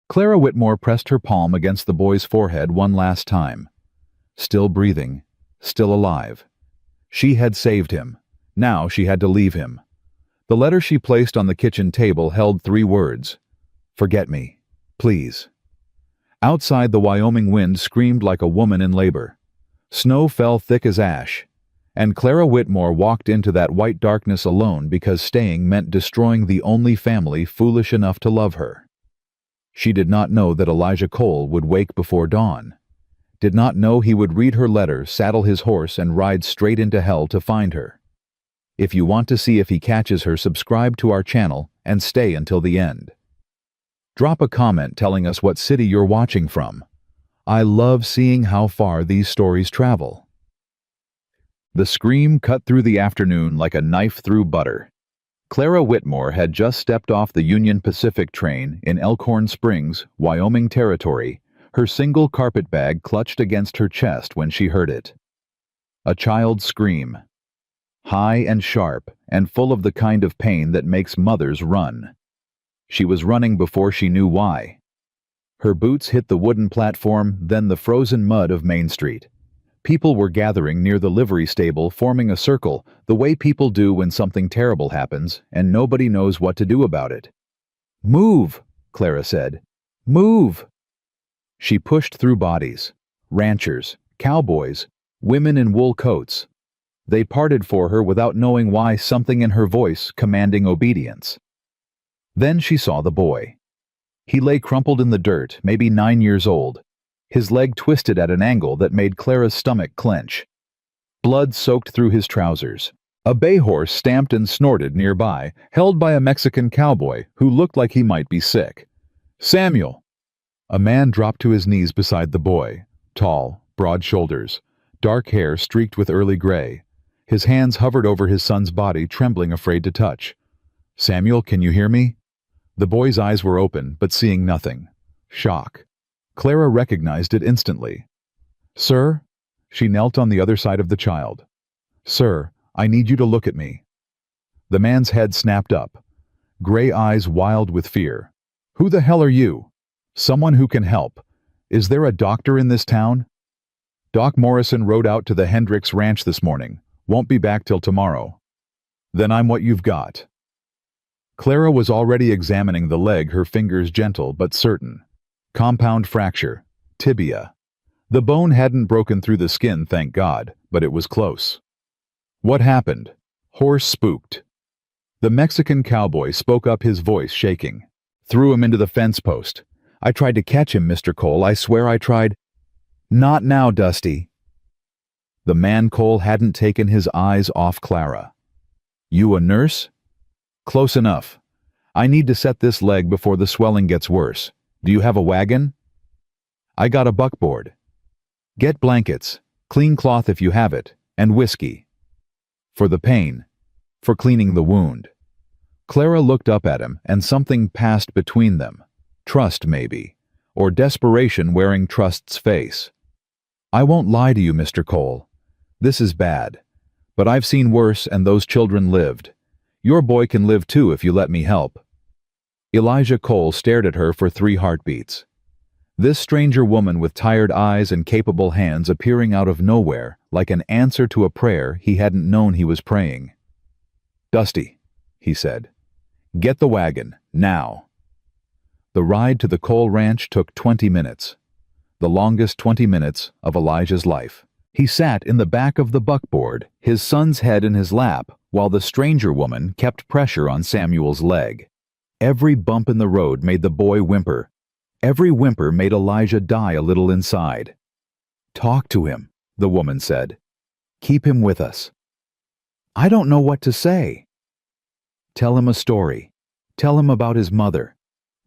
Clara Whitmore pressed her palm against the boy's forehead one last time. Still breathing, still alive. She had saved him. Now she had to leave him. The letter she placed on the kitchen table held 3 words. Forget me, please. Outside, the Wyoming wind screamed like a woman in labor. Snow fell thick as ash, and Clara Whitmore walked into that white darkness alone because staying meant destroying the only family foolish enough to love her. She did not know that Elijah Cole would wake before dawn. Did not know he would read her letter, saddle his horse, and ride straight into hell to find her. If you want to see if he catches her, subscribe to our channel and stay until the end. Drop a comment telling us what city you're watching from. I love seeing how far these stories travel. The scream cut through the afternoon like a knife through butter. Clara Whitmore had just stepped off the Union Pacific train in Elkhorn Springs, Wyoming Territory, her single carpet bag clutched against her chest when she heard it. A child's scream. High and sharp, and full of the kind of pain that makes mothers run. She was running before she knew why. Her boots hit the wooden platform, then the frozen mud of Main Street. People were gathering near the livery stable, forming a circle, the way people do when something terrible happens, and nobody knows what to do about it. "Move," Clara said. "Move." She pushed through bodies. Ranchers, cowboys, women in wool coats. They parted for her without knowing why, something in her voice commanding obedience. Then she saw the boy. He lay crumpled in the dirt, maybe 9 years old. His leg twisted at an angle that made Clara's stomach clench. Blood soaked through his trousers. A bay horse stamped and snorted nearby, held by a Mexican cowboy who looked like he might be sick. "Samuel!" A man dropped to his knees beside the boy. Tall, broad shoulders, dark hair streaked with early gray. His hands hovered over his son's body, trembling, afraid to touch. "Samuel, can you hear me?" The boy's eyes were open, but seeing nothing. Shock. Clara recognized it instantly. "Sir?" She knelt on the other side of the child. "Sir, I need you to look at me." The man's head snapped up. Gray eyes wild with fear. "Who the hell are you?" "Someone who can help. Is there a doctor in this town?" "Doc Morrison rode out to the Hendricks Ranch this morning. Won't be back till tomorrow." "Then I'm what you've got." Clara was already examining the leg, her fingers gentle but certain. Compound fracture. Tibia. The bone hadn't broken through the skin, thank God, but it was close. "What happened?" "Horse spooked." The Mexican cowboy spoke up, his voice shaking. "Threw him into the fence post. I tried to catch him, Mr. Cole. I swear I tried." "Not now, Dusty." The man Cole hadn't taken his eyes off Clara. "You a nurse?" "Close enough. I need to set this leg before the swelling gets worse. Do you have a wagon?" "I got a buckboard." "Get blankets, clean cloth if you have it, and whiskey." "For the pain. For cleaning the wound." Clara looked up at him, and something passed between them. Trust, maybe, or desperation wearing trust's face. "I won't lie to you, Mr. Cole. This is bad. But I've seen worse, and those children lived. Your boy can live too if you let me help." Elijah Cole stared at her for 3 heartbeats. This stranger woman with tired eyes and capable hands appearing out of nowhere, like an answer to a prayer he hadn't known he was praying. "Dusty," he said. "Get the wagon, now." The ride to the Cole Ranch took 20 minutes. The longest 20 minutes of Elijah's life. He sat in the back of the buckboard, his son's head in his lap, while the stranger woman kept pressure on Samuel's leg. Every bump in the road made the boy whimper. Every whimper made Elijah die a little inside. "Talk to him," the woman said. "Keep him with us." "I don't know what to say." "Tell him a story. Tell him about his mother.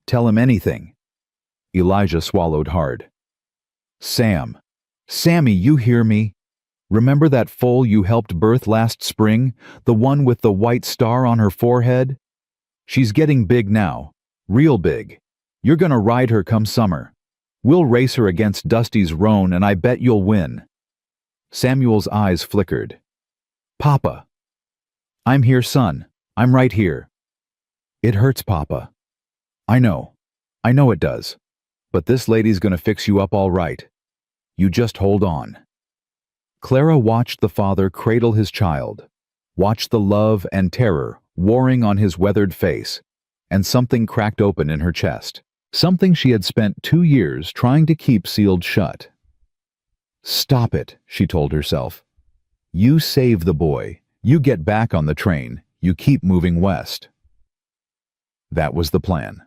Tell him anything." Elijah swallowed hard. "Sam. Sammy, you hear me? Remember that foal you helped birth last spring? The one with the white star on her forehead? She's getting big now. Real big. You're gonna ride her come summer. We'll race her against Dusty's roan, and I bet you'll win." Samuel's eyes flickered. "Papa." "I'm here, son. I'm right here." "It hurts, Papa." I know it does. But this lady's gonna fix you up all right. You just hold on." Clara watched the father cradle his child, watched the love and terror warring on his weathered face, and something cracked open in her chest. Something she had spent 2 years trying to keep sealed shut. "Stop it," she told herself. "You save the boy. You get back on the train. You keep moving west." That was the plan.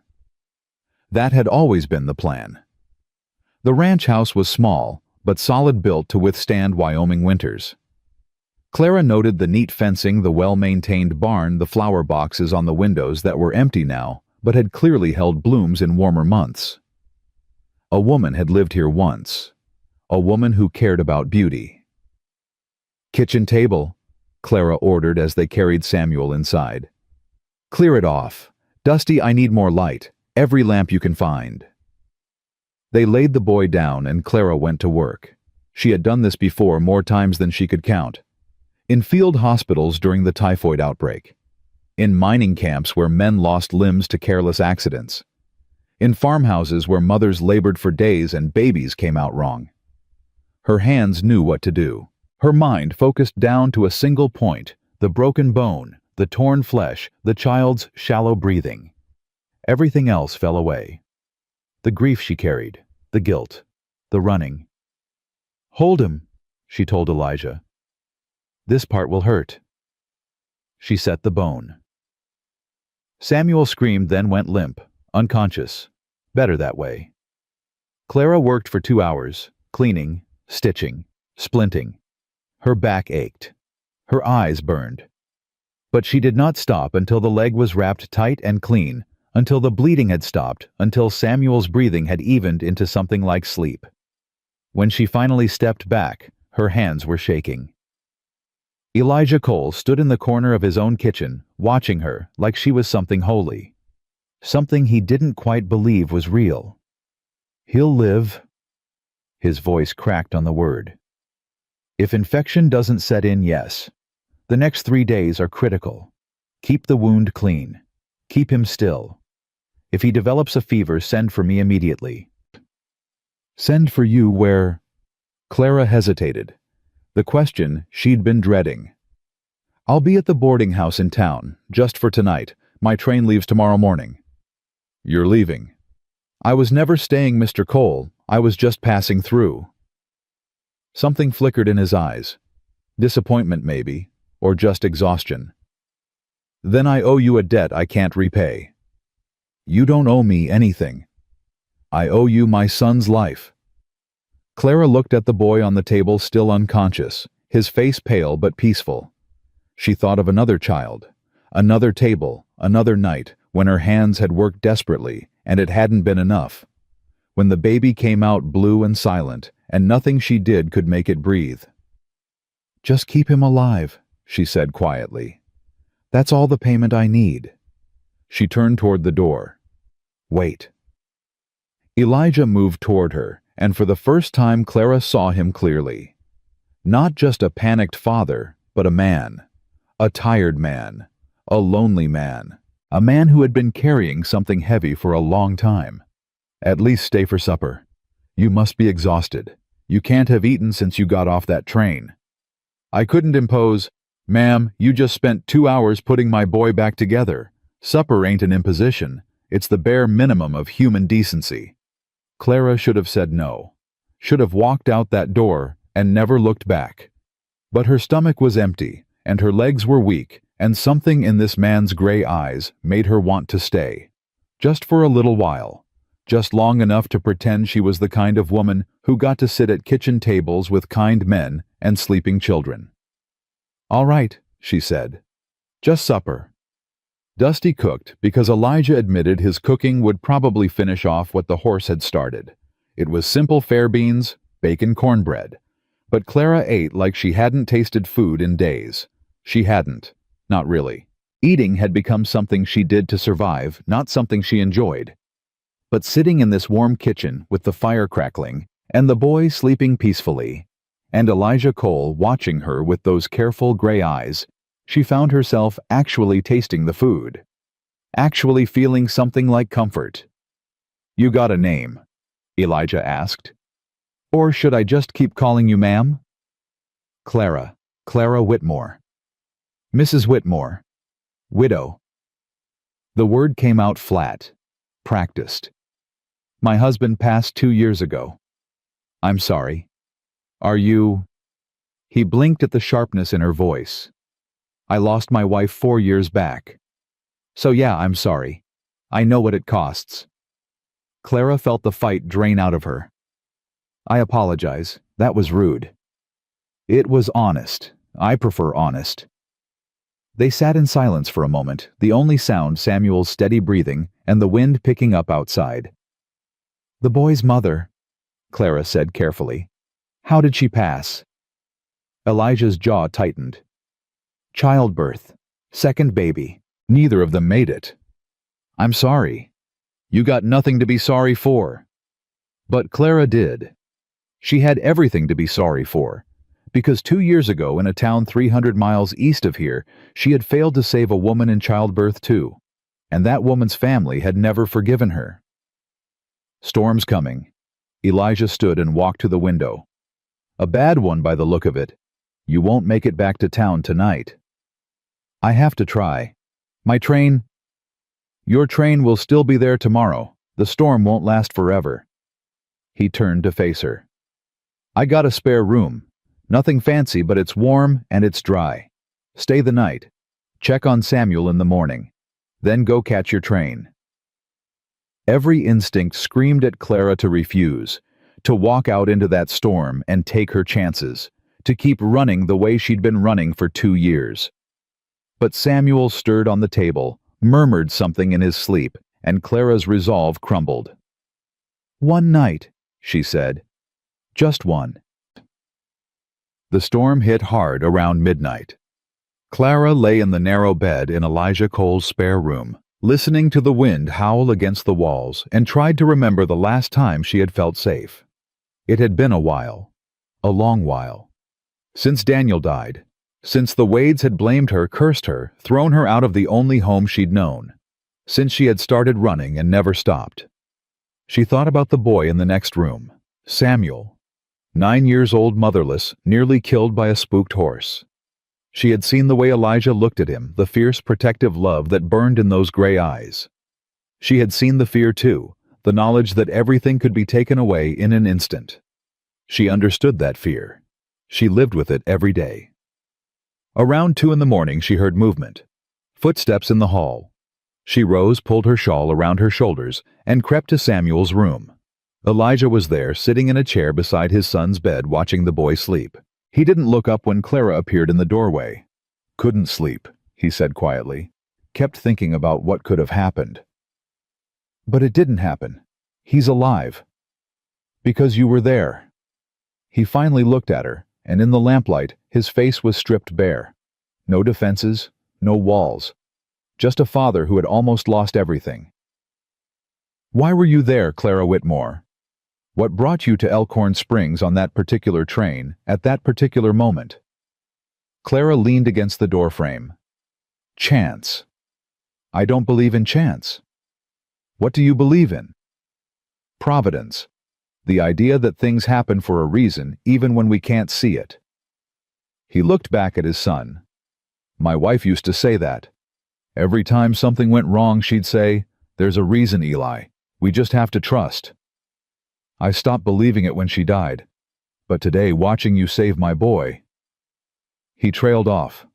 That had always been the plan. The ranch house was small, but solid built to withstand Wyoming winters. Clara noted the neat fencing, the well-maintained barn, the flower boxes on the windows that were empty now, but had clearly held blooms in warmer months. A woman had lived here once. A woman who cared about beauty. "Kitchen table," Clara ordered as they carried Samuel inside. "Clear it off. Dusty, I need more light. Every lamp you can find." They laid the boy down and Clara went to work. She had done this before more times than she could count. In field hospitals during the typhoid outbreak. In mining camps where men lost limbs to careless accidents. In farmhouses where mothers labored for days and babies came out wrong. Her hands knew what to do. Her mind focused down to a single point, the broken bone, the torn flesh, the child's shallow breathing. Everything else fell away. The grief she carried, the guilt, the running. "Hold him," she told Elijah. "This part will hurt." She set the bone. Samuel screamed, then went limp, unconscious. Better that way. Clara worked for 2 hours, cleaning, stitching, splinting. Her back ached. Her eyes burned. But she did not stop until the leg was wrapped tight and clean, until the bleeding had stopped, until Samuel's breathing had evened into something like sleep. When she finally stepped back, her hands were shaking. Elijah Cole stood in the corner of his own kitchen, watching her like she was something holy. Something he didn't quite believe was real. "He'll live." His voice cracked on the word. "If infection doesn't set in, yes. The next 3 days are critical. Keep the wound clean. Keep him still. If he develops a fever, send for me immediately." "Send for you where?" Clara hesitated. The question she'd been dreading. "I'll be at the boarding house in town, just for tonight. My train leaves tomorrow morning." "You're leaving?" "I was never staying, Mr. Cole. I was just passing through." Something flickered in his eyes. Disappointment, maybe, or just exhaustion. "Then I owe you a debt I can't repay." "You don't owe me anything. I owe you my son's life." Clara looked at the boy on the table, still unconscious, his face pale but peaceful. She thought of another child, another table, another night, when her hands had worked desperately, and it hadn't been enough. When the baby came out blue and silent, and nothing she did could make it breathe. "Just keep him alive," she said quietly. "That's all the payment I need." She turned toward the door. "Wait." Elijah moved toward her, and for the first time Clara saw him clearly. Not just a panicked father, but a man. A tired man. A lonely man. A man who had been carrying something heavy for a long time. "At least stay for supper. You must be exhausted. You can't have eaten since you got off that train." "I couldn't impose." "Ma'am, you just spent 2 hours putting my boy back together. Supper ain't an imposition. It's the bare minimum of human decency." Clara should have said no. Should have walked out that door and never looked back. But her stomach was empty, and her legs were weak, and something in this man's gray eyes made her want to stay. Just for a little while. Just long enough to pretend she was the kind of woman who got to sit at kitchen tables with kind men and sleeping children. "All right," she said. "Just supper." Dusty cooked because Elijah admitted his cooking would probably finish off what the horse had started. It was simple fair beans, bacon cornbread. But Clara ate like she hadn't tasted food in days. She hadn't. Not really. Eating had become something she did to survive, not something she enjoyed. But sitting in this warm kitchen with the fire crackling, and the boy sleeping peacefully, and Elijah Cole watching her with those careful gray eyes, she found herself actually tasting the food. Actually feeling something like comfort. "You got a name." Elijah asked. Or should I just keep calling you ma'am? Clara. Clara Whitmore. Mrs. Whitmore. Widow. The word came out flat, practiced. My husband passed 2 years ago. I'm sorry. Are you? He blinked at the sharpness in her voice. I lost my wife 4 years back. So yeah, I'm sorry. I know what it costs. Clara felt the fight drain out of her. I apologize. That was rude. It was honest. I prefer honest. They sat in silence for a moment, the only sound Samuel's steady breathing and the wind picking up outside. The boy's mother, Clara said carefully. How did she pass? Elijah's jaw tightened. Childbirth. Second baby. Neither of them made it. I'm sorry. You got nothing to be sorry for. But Clara did. She had everything to be sorry for, because 2 years ago in a town 300 miles east of here, she had failed to save a woman in childbirth too, and that woman's family had never forgiven her. Storm's coming. Elijah stood and walked to the window. A bad one by the look of it. You won't make it back to town tonight. I have to try. My train... Your train will still be there tomorrow. The storm won't last forever. He turned to face her. I got a spare room. Nothing fancy, but it's warm and it's dry. Stay the night. Check on Samuel in the morning. Then go catch your train. Every instinct screamed at Clara to refuse, to walk out into that storm and take her chances, to keep running the way she'd been running for 2 years. But Samuel stirred on the table, murmured something in his sleep, and Clara's resolve crumbled. One night, she said. Just one. The storm hit hard around midnight. Clara lay in the narrow bed in Elijah Cole's spare room, listening to the wind howl against the walls, and tried to remember the last time she had felt safe. It had been a while. A long while. Since Daniel died. Since the Wades had blamed her, cursed her, thrown her out of the only home she'd known. Since she had started running and never stopped. She thought about the boy in the next room, Samuel. 9 years old, motherless, nearly killed by a spooked horse. She had seen the way Elijah looked at him, the fierce protective love that burned in those gray eyes. She had seen the fear too, the knowledge that everything could be taken away in an instant. She understood that fear. She lived with it every day. Around 2 a.m, she heard movement. Footsteps in the hall. She rose, pulled her shawl around her shoulders, and crept to Samuel's room. Elijah was there, sitting in a chair beside his son's bed, watching the boy sleep. He didn't look up when Clara appeared in the doorway. Couldn't sleep, he said quietly. Kept thinking about what could have happened. But it didn't happen. He's alive. Because you were there. He finally looked at her, and in the lamplight, his face was stripped bare. No defenses, no walls. Just a father who had almost lost everything. Why were you there, Clara Whitmore? What brought you to Elkhorn Springs on that particular train, at that particular moment? Clara leaned against the doorframe. Chance. I don't believe in chance. What do you believe in? Providence. The idea that things happen for a reason, even when we can't see it. He looked back at his son. My wife used to say that. Every time something went wrong, she'd say, "There's a reason, Eli. We just have to trust." I stopped believing it when she died. But today, watching you save my boy... He trailed off.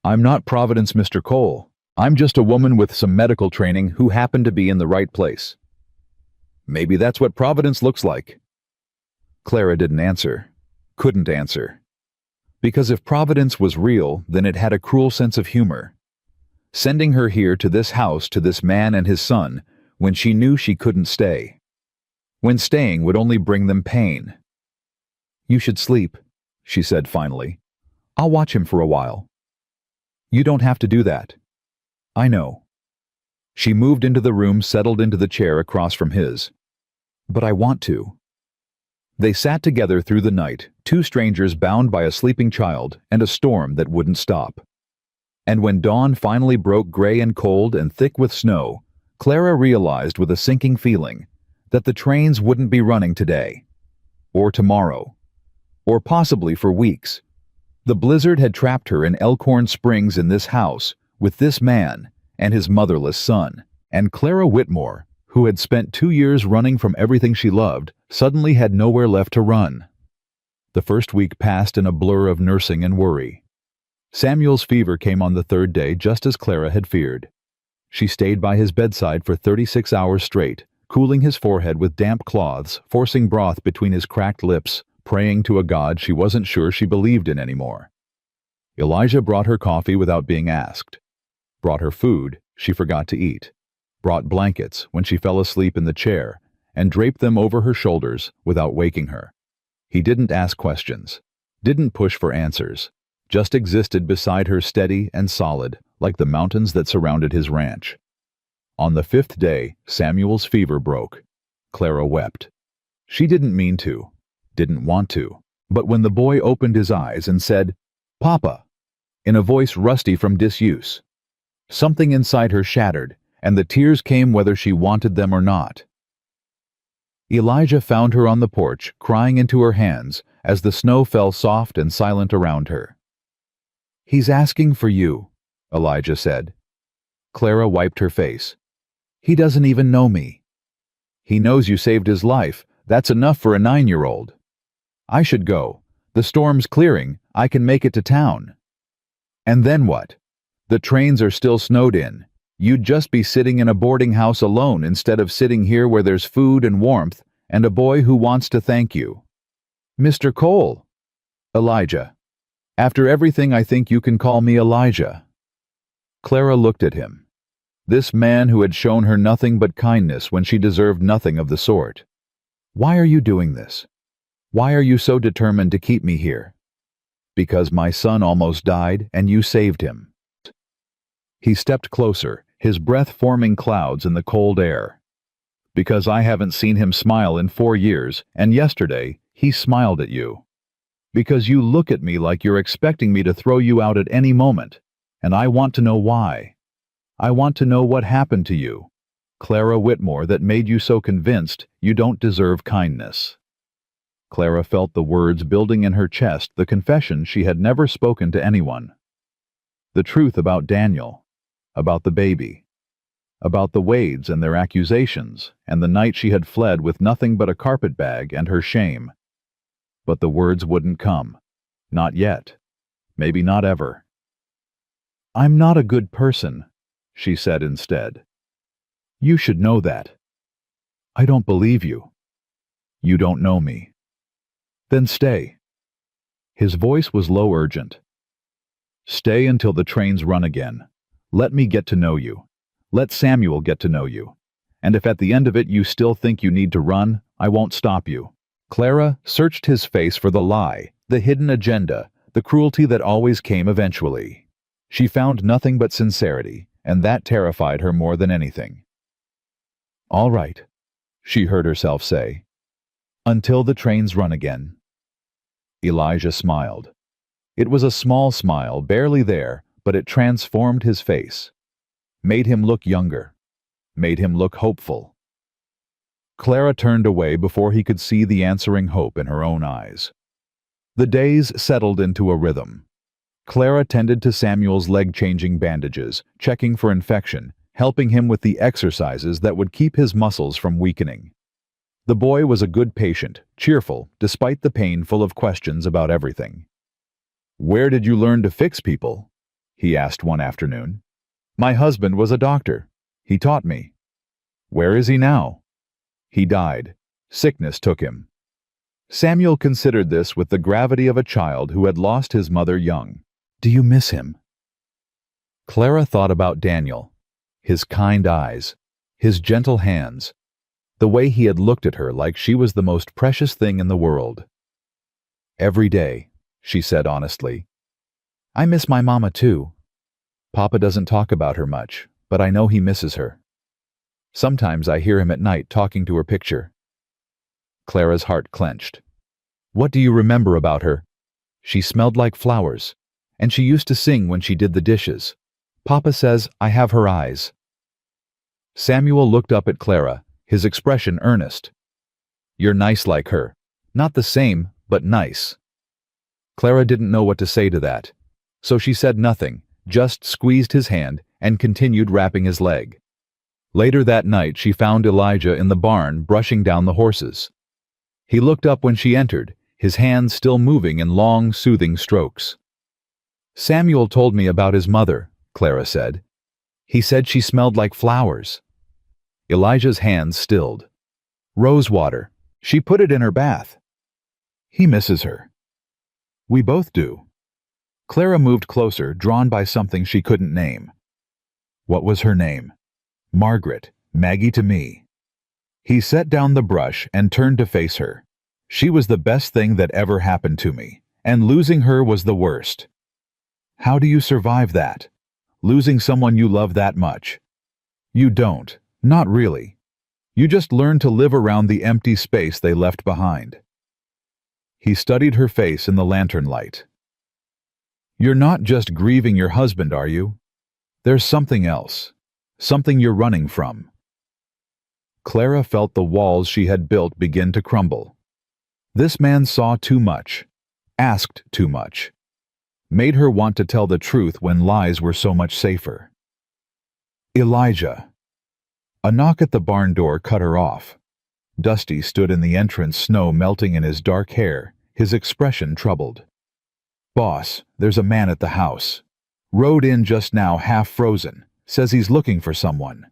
I'm not Providence, Mr. Cole. I'm just a woman with some medical training who happened to be in the right place. Maybe that's what Providence looks like. Clara didn't answer. Couldn't answer. Because if Providence was real, then it had a cruel sense of humor. Sending her here to this house, to this man and his son, when she knew she couldn't stay. When staying would only bring them pain. You should sleep, she said finally. I'll watch him for a while. You don't have to do that. I know. She moved into the room, settled into the chair across from his. But I want to. They sat together through the night, two strangers bound by a sleeping child and a storm that wouldn't stop. And when dawn finally broke gray and cold and thick with snow, Clara realized with a sinking feeling that the trains wouldn't be running today, or tomorrow, or possibly for weeks. The blizzard had trapped her in Elkhorn Springs in this house, with this man and his motherless son. And Clara Whitmore, who had spent 2 years running from everything she loved, suddenly had nowhere left to run. The first week passed in a blur of nursing and worry. Samuel's fever came on the third day, just as Clara had feared. She stayed by his bedside for 36 hours straight, cooling his forehead with damp cloths, forcing broth between his cracked lips, praying to a God she wasn't sure she believed in anymore. Elijah brought her coffee without being asked, brought her food she forgot to eat, brought blankets when she fell asleep in the chair, and draped them over her shoulders without waking her. He didn't ask questions, didn't push for answers, just existed beside her steady and solid, like the mountains that surrounded his ranch. On the 5th day, Samuel's fever broke. Clara wept. She didn't mean to, didn't want to, but when the boy opened his eyes and said, "Papa," in a voice rusty from disuse, something inside her shattered, and the tears came whether she wanted them or not. Elijah found her on the porch, crying into her hands as the snow fell soft and silent around her. "He's asking for you," Elijah said. Clara wiped her face. "He doesn't even know me." "He knows you saved his life. That's enough for a 9-year-old. I should go. The storm's clearing. I can make it to town." "And then what? The trains are still snowed in. You'd just be sitting in a boarding house alone instead of sitting here where there's food and warmth and a boy who wants to thank you." "Mr. Cole." "Elijah. After everything, I think you can call me Elijah." Clara looked at him. This man who had shown her nothing but kindness when she deserved nothing of the sort. "Why are you doing this? Why are you so determined to keep me here?" "Because my son almost died and you saved him." He stepped closer, his breath forming clouds in the cold air. "Because I haven't seen him smile in 4 years, and yesterday he smiled at you. Because you look at me like you're expecting me to throw you out at any moment, and I want to know why. I want to know what happened to you, Clara Whitmore, that made you so convinced you don't deserve kindness." Clara felt the words building in her chest, the confession she had never spoken to anyone. The truth about Daniel, about the baby, about the Wades and their accusations, and the night she had fled with nothing but a carpetbag and her shame. But the words wouldn't come. Not yet. Maybe not ever. "I'm not a good person," she said instead. "You should know that." "I don't believe you." "You don't know me." "Then stay." His voice was low, urgent. "Stay until the trains run again. Let me get to know you. Let Samuel get to know you. And if at the end of it you still think you need to run, I won't stop you." Clara searched his face for the lie, the hidden agenda, the cruelty that always came eventually. She found nothing but sincerity, and that terrified her more than anything. "All right," she heard herself say. "Until the trains run again." Elijah smiled. It was a small smile, barely there, but it transformed his face. Made him look younger. Made him look hopeful. Clara turned away before he could see the answering hope in her own eyes. The days settled into a rhythm. Clara tended to Samuel's leg-changing bandages, checking for infection, helping him with the exercises that would keep his muscles from weakening. The boy was a good patient, cheerful, despite the pain, full of questions about everything. "Where did you learn to fix people?" he asked one afternoon. "My husband was a doctor. He taught me." "Where is he now?" "He died. Sickness took him." Samuel considered this with the gravity of a child who had lost his mother young. "Do you miss him?" Clara thought about Daniel, his kind eyes, his gentle hands, the way he had looked at her like she was the most precious thing in the world. "Every day," she said honestly. "I miss my mama too. Papa doesn't talk about her much, but I know he misses her. Sometimes I hear him at night talking to her picture." Clara's heart clenched. "What do you remember about her?" "She smelled like flowers, and she used to sing when she did the dishes. Papa says I have her eyes." Samuel looked up at Clara, his expression earnest. "You're nice like her. Not the same, but nice." Clara didn't know what to say to that, so she said nothing, just squeezed his hand and continued wrapping his leg. Later that night she found Elijah in the barn brushing down the horses. He looked up when she entered, his hands still moving in long, soothing strokes. "Samuel told me about his mother," Clara said. "He said she smelled like flowers." Elijah's hands stilled. "Rose water. She put it in her bath." "He misses her." "We both do." Clara moved closer, drawn by something she couldn't name. "What was her name?" "Margaret, Maggie to me." He set down the brush and turned to face her. "She was the best thing that ever happened to me, and losing her was the worst." "How do you survive that? Losing someone you love that much?" "You don't. Not really. You just learn to live around the empty space they left behind." He studied her face in the lantern light. "You're not just grieving your husband, are you? There's something else. Something you're running from." Clara felt the walls she had built begin to crumble. This man saw too much, asked too much, made her want to tell the truth when lies were so much safer. "Elijah." A knock at the barn door cut her off. Dusty stood in the entrance, snow melting in his dark hair, his expression troubled. "Boss, there's a man at the house. Rode in just now, half frozen. Says he's looking for someone."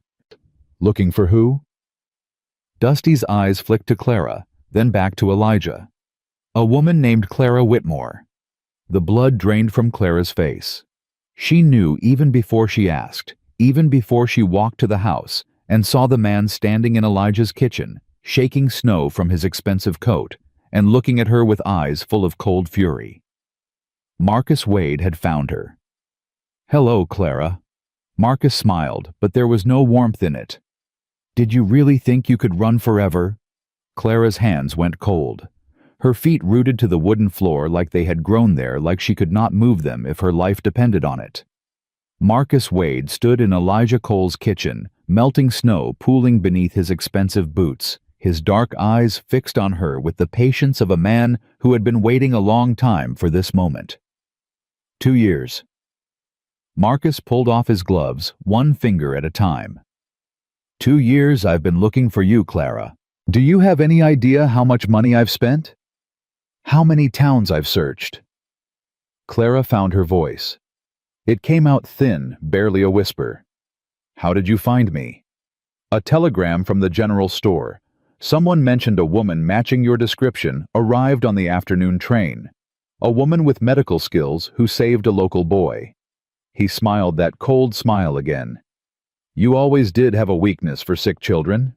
"Looking for who?" Dusty's eyes flicked to Clara, then back to Elijah. "A woman named Clara Whitmore." The blood drained from Clara's face. She knew even before she asked, even before she walked to the house and saw the man standing in Elijah's kitchen, shaking snow from his expensive coat and looking at her with eyes full of cold fury. Marcus Wade had found her. "Hello, Clara." Marcus smiled, but there was no warmth in it. "Did you really think you could run forever?" Clara's hands went cold. Her feet rooted to the wooden floor like they had grown there, like she could not move them if her life depended on it. Marcus Wade stood in Elijah Cole's kitchen, melting snow pooling beneath his expensive boots, his dark eyes fixed on her with the patience of a man who had been waiting a long time for this moment. 2 years. Marcus pulled off his gloves, one finger at a time. 2 years I've been looking for you, Clara. Do you have any idea how much money I've spent? How many towns I've searched?" Clara found her voice. It came out thin, barely a whisper. "How did you find me?" "A telegram from the general store. Someone mentioned a woman matching your description arrived on the afternoon train. A woman with medical skills who saved a local boy." He smiled that cold smile again. "You always did have a weakness for sick children."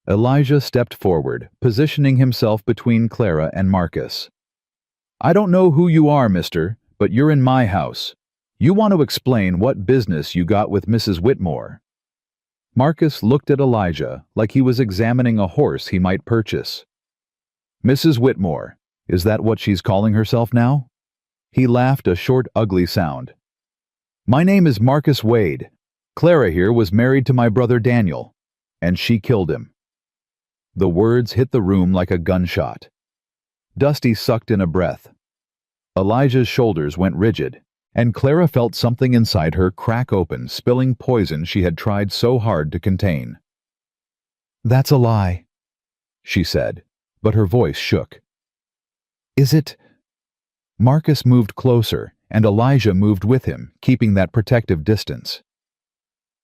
Elijah stepped forward, positioning himself between Clara and Marcus. "I don't know who you are, mister, but you're in my house. You want to explain what business you got with Mrs. Whitmore." Marcus looked at Elijah like he was examining a horse he might purchase. "Mrs. Whitmore, is that what she's calling herself now?" He laughed a short, ugly sound. "My name is Marcus Wade. Clara here was married to my brother Daniel, and she killed him." The words hit the room like a gunshot. Dusty sucked in a breath. Elijah's shoulders went rigid, and Clara felt something inside her crack open, spilling poison she had tried so hard to contain. "That's a lie," she said, but her voice shook. "Is it?" Marcus moved closer, and Elijah moved with him, keeping that protective distance.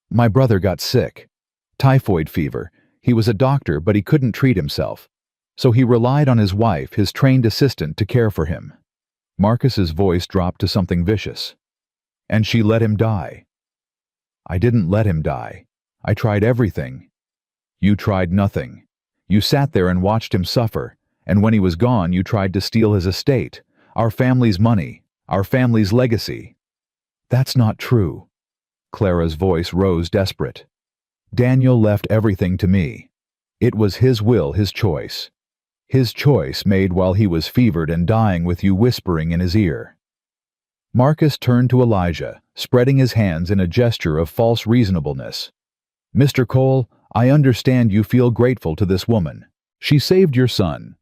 "My brother got sick. Typhoid fever. He was a doctor, but he couldn't treat himself. So he relied on his wife, his trained assistant, to care for him." Marcus's voice dropped to something vicious. "And she let him die." "I didn't let him die. I tried everything." "You tried nothing. You sat there and watched him suffer, and when he was gone you tried to steal his estate, our family's money, our family's legacy." "That's not true." Clara's voice rose desperate. "Daniel left everything to me. It was his will, his choice. His choice made while he was fevered and dying with you whispering in his ear." Marcus turned to Elijah, spreading his hands in a gesture of false reasonableness. "Mr. Cole, I understand you feel grateful to this woman. She saved your son.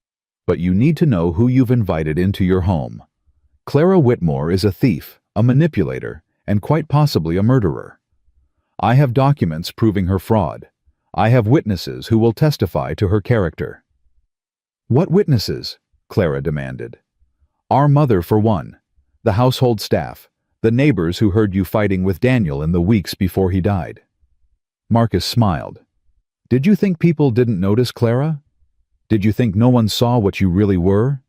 But you need to know who you've invited into your home. Clara Whitmore is a thief, a manipulator, and quite possibly a murderer. I have documents proving her fraud. I have witnesses who will testify to her character." "What witnesses?" Clara demanded. "Our mother, for one, the household staff, the neighbors who heard you fighting with Daniel in the weeks before he died." Marcus smiled. "Did you think people didn't notice, Clara? Did you think no one saw what you really were?"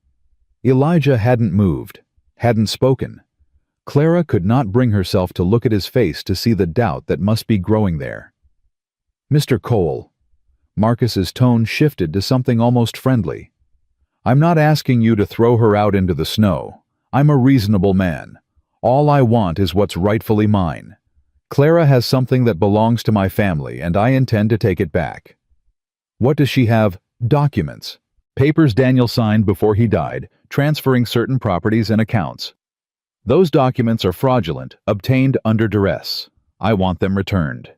Elijah hadn't moved, hadn't spoken. Clara could not bring herself to look at his face to see the doubt that must be growing there. "Mr. Cole," Marcus's tone shifted to something almost friendly. "I'm not asking you to throw her out into the snow. I'm a reasonable man. All I want is what's rightfully mine. Clara has something that belongs to my family, and I intend to take it back." "What does she have?" "Documents. Papers Daniel signed before he died, transferring certain properties and accounts. Those documents are fraudulent, obtained under duress. I want them returned."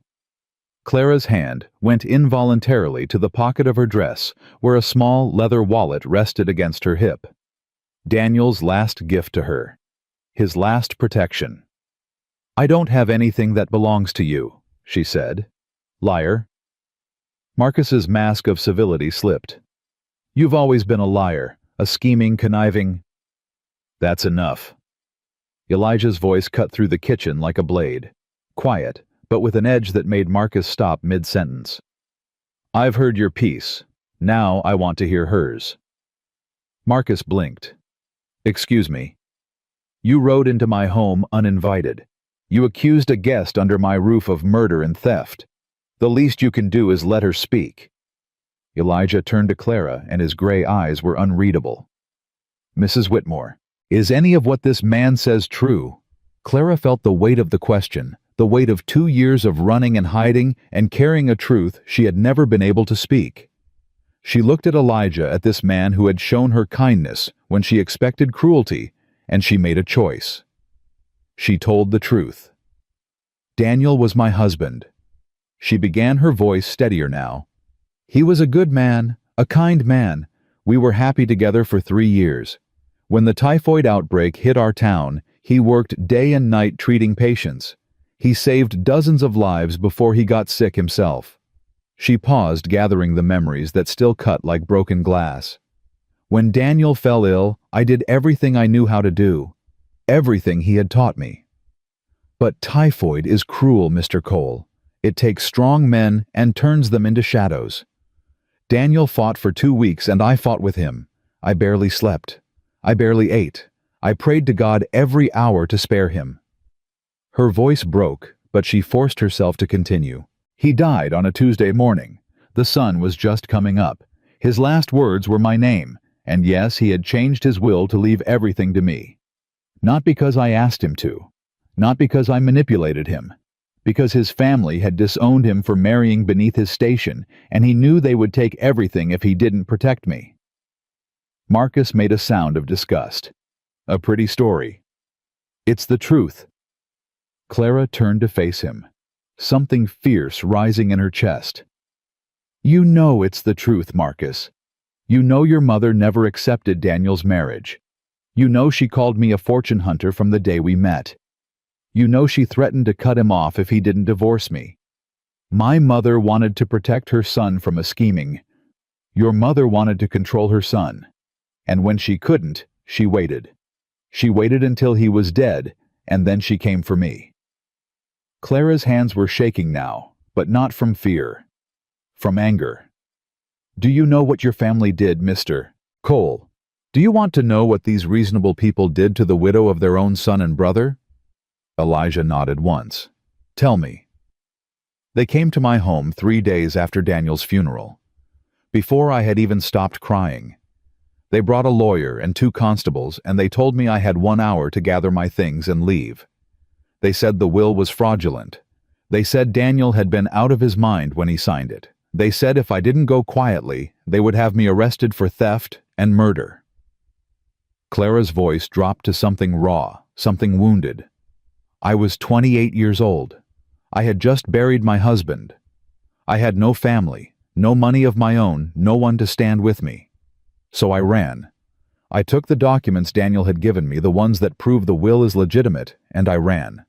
Clara's hand went involuntarily to the pocket of her dress where a small leather wallet rested against her hip. Daniel's last gift to her. His last protection. "I don't have anything that belongs to you," she said. "Liar." Marcus's mask of civility slipped. "You've always been a liar, a scheming, conniving—" "That's enough." Elijah's voice cut through the kitchen like a blade. Quiet, but with an edge that made Marcus stop mid-sentence. "I've heard your piece. Now I want to hear hers." Marcus blinked. "Excuse me. You rode into my home uninvited. You accused a guest under my roof of murder and theft. The least you can do is let her speak." Elijah turned to Clara, and his gray eyes were unreadable. "Mrs. Whitmore, is any of what this man says true?" Clara felt the weight of the question, the weight of 2 years of running and hiding and carrying a truth she had never been able to speak. She looked at Elijah, at this man who had shown her kindness when she expected cruelty, and she made a choice. She told the truth. "Daniel was my husband." She began, her voice steadier now. "He was a good man, a kind man. We were happy together for 3 years. When the typhoid outbreak hit our town, he worked day and night treating patients. He saved dozens of lives before he got sick himself." She paused, gathering the memories that still cut like broken glass. "When Daniel fell ill, I did everything I knew how to do. Everything he had taught me. But typhoid is cruel, Mr. Cole. It takes strong men and turns them into shadows. Daniel fought for 2 weeks and I fought with him. I barely slept. I barely ate. I prayed to God every hour to spare him." Her voice broke, but she forced herself to continue. "He died on a Tuesday morning. The sun was just coming up. His last words were my name, and yes, he had changed his will to leave everything to me. Not because I asked him to. Not because I manipulated him. Because his family had disowned him for marrying beneath his station, and he knew they would take everything if he didn't protect me." Marcus made a sound of disgust. "A pretty story." "It's the truth." Clara turned to face him, something fierce rising in her chest. "You know it's the truth, Marcus. You know your mother never accepted Daniel's marriage. You know she called me a fortune hunter from the day we met. You know she threatened to cut him off if he didn't divorce me. My mother wanted to protect her son from a scheming. Your mother wanted to control her son. And when she couldn't, she waited. She waited until he was dead, and then she came for me." Clara's hands were shaking now, but not from fear. From anger. "Do you know what your family did, Mr. Cole? Do you want to know what these reasonable people did to the widow of their own son and brother?" Elijah nodded once. "Tell me." "They came to my home 3 days after Daniel's funeral. Before I had even stopped crying. They brought a lawyer and 2 constables, and they told me I had 1 hour to gather my things and leave. They said the will was fraudulent. They said Daniel had been out of his mind when he signed it. They said if I didn't go quietly, they would have me arrested for theft and murder." Clara's voice dropped to something raw, something wounded. "I was 28 years old. I had just buried my husband. I had no family, no money of my own, no one to stand with me. So I ran. I took the documents Daniel had given me, the ones that prove the will is legitimate, and I ran.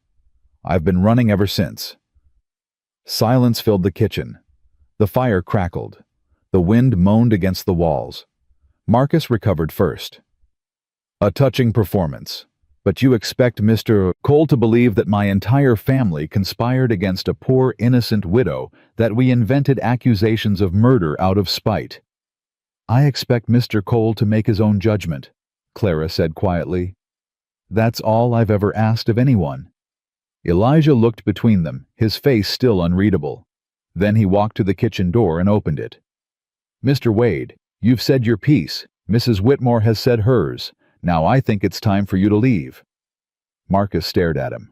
I've been running ever since. Silence filled the kitchen. The fire crackled. The wind moaned against the walls. Marcus recovered first. A touching performance. But you expect Mr. Cole to believe that my entire family conspired against a poor innocent widow, that we invented accusations of murder out of spite. I expect Mr. Cole to make his own judgment, Clara said quietly. That's all I've ever asked of anyone. Elijah looked between them, his face still unreadable. Then he walked to the kitchen door and opened it. Mr. Wade, you've said your piece. Mrs. Whitmore has said hers. Now I think it's time for you to leave. Marcus stared at him.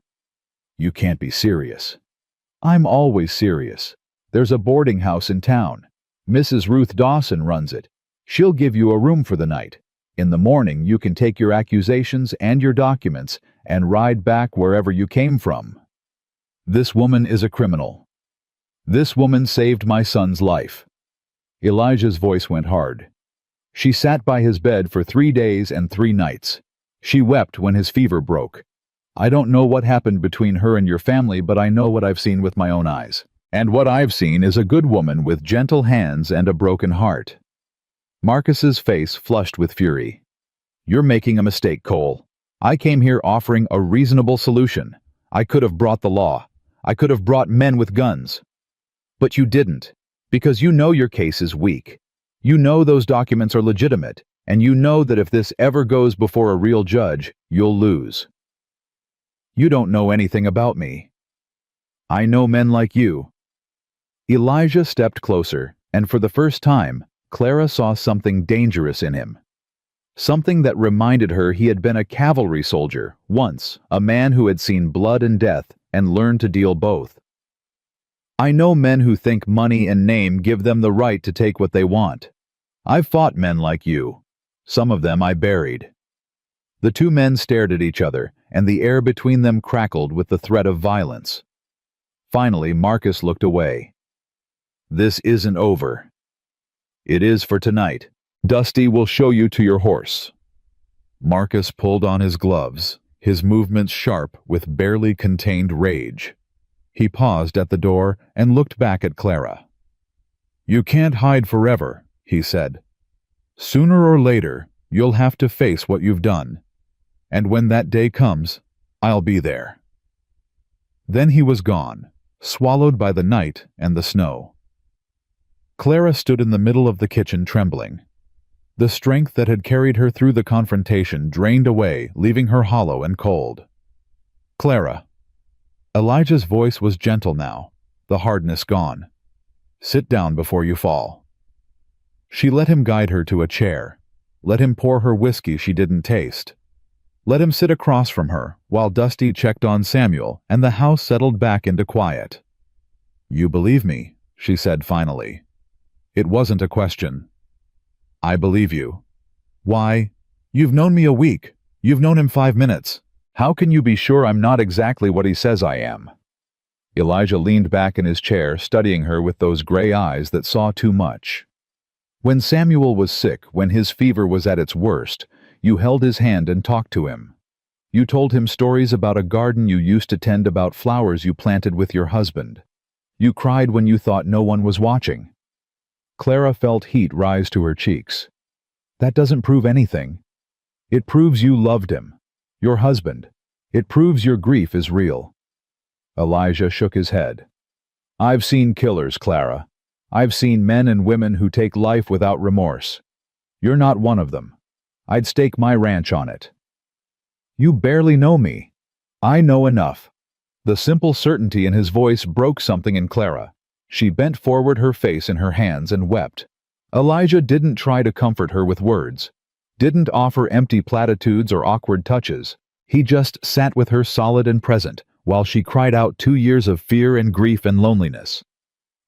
You can't be serious. I'm always serious. There's a boarding house in town. Mrs. Ruth Dawson runs it. She'll give you a room for the night. In the morning you can take your accusations and your documents and ride back wherever you came from. This woman is a criminal. This woman saved my son's life. Elijah's voice went hard. She sat by his bed for 3 days and 3 nights. She wept when his fever broke. I don't know what happened between her and your family, but I know what I've seen with my own eyes. And what I've seen is a good woman with gentle hands and a broken heart. Marcus's face flushed with fury. You're making a mistake, Cole. I came here offering a reasonable solution. I could have brought the law. I could have brought men with guns. But you didn't, because you know your case is weak. You know those documents are legitimate, and you know that if this ever goes before a real judge, you'll lose. You don't know anything about me. I know men like you. Elijah stepped closer, and for the first time, Clara saw something dangerous in him. Something that reminded her he had been a cavalry soldier, once, a man who had seen blood and death and learned to deal both. I know men who think money and name give them the right to take what they want. I've fought men like you. Some of them I buried. The two men stared at each other, and the air between them crackled with the threat of violence. Finally, Marcus looked away. This isn't over. It is for tonight. Dusty will show you to your horse. Marcus pulled on his gloves, his movements sharp with barely contained rage. He paused at the door and looked back at Clara. You can't hide forever, he said. Sooner or later, you'll have to face what you've done. And when that day comes, I'll be there. Then he was gone, swallowed by the night and the snow. Clara stood in the middle of the kitchen trembling. The strength that had carried her through the confrontation drained away, leaving her hollow and cold. Clara. Elijah's voice was gentle now, the hardness gone. Sit down before you fall. She let him guide her to a chair, let him pour her whiskey she didn't taste. Let him sit across from her while Dusty checked on Samuel and the house settled back into quiet. You believe me, she said finally. It wasn't a question. I believe you. Why? You've known me a week. You've known him 5 minutes. How can you be sure I'm not exactly what he says I am? Elijah leaned back in his chair, studying her with those gray eyes that saw too much. When Samuel was sick, when his fever was at its worst, you held his hand and talked to him. You told him stories about a garden you used to tend, about flowers you planted with your husband. You cried when you thought no one was watching. Clara felt heat rise to her cheeks. That doesn't prove anything. It proves you loved him, your husband. It proves your grief is real. Elijah shook his head. I've seen killers, Clara. I've seen men and women who take life without remorse. You're not one of them. I'd stake my ranch on it. You barely know me. I know enough. The simple certainty in his voice broke something in Clara. She bent forward, her face in her hands, and wept. Elijah didn't try to comfort her with words, didn't offer empty platitudes or awkward touches. He just sat with her solid and present, while she cried out 2 years of fear and grief and loneliness.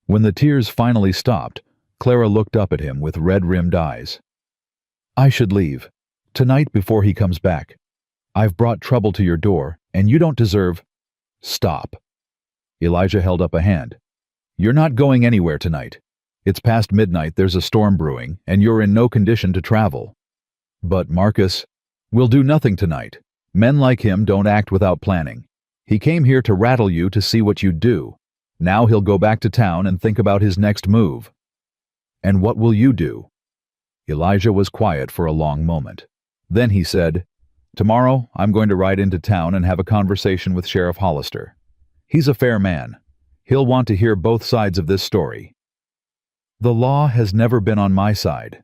When the tears finally stopped, Clara looked up at him with red-rimmed eyes. I should leave. Tonight before he comes back. I've brought trouble to your door, and you don't deserve... Stop. Elijah held up a hand. You're not going anywhere tonight. It's past midnight, there's a storm brewing, and you're in no condition to travel. But Marcus, we'll do nothing tonight. Men like him don't act without planning. He came here to rattle you to see what you'd do. Now he'll go back to town and think about his next move. And what will you do? Elijah was quiet for a long moment. Then he said, Tomorrow I'm going to ride into town and have a conversation with Sheriff Hollister. He's a fair man. He'll want to hear both sides of this story. The law has never been on my side.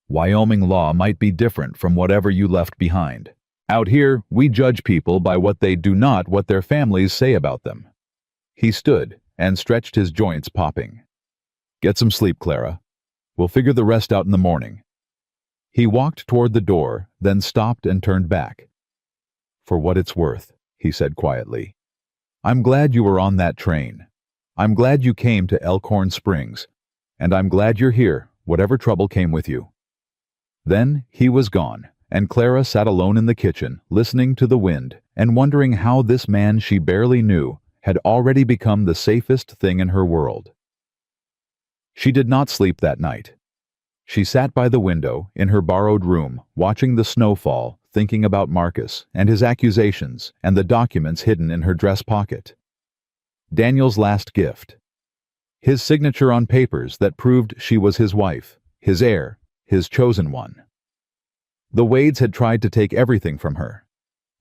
Wyoming law might be different from whatever you left behind. Out here, we judge people by what they do, not what their families say about them. He stood and stretched his joints, popping. Get some sleep, Clara. We'll figure the rest out in the morning. He walked toward the door, then stopped and turned back. For what it's worth, he said quietly. I'm glad you were on that train. I'm glad you came to Elkhorn Springs. And I'm glad you're here, whatever trouble came with you. Then he was gone, and Clara sat alone in the kitchen, listening to the wind and wondering how this man she barely knew had already become the safest thing in her world. She did not sleep that night. She sat by the window in her borrowed room, watching the snow fall, thinking about Marcus and his accusations and the documents hidden in her dress pocket. Daniel's last gift. His signature on papers that proved she was his wife, his heir, his chosen one. The Wades had tried to take everything from her.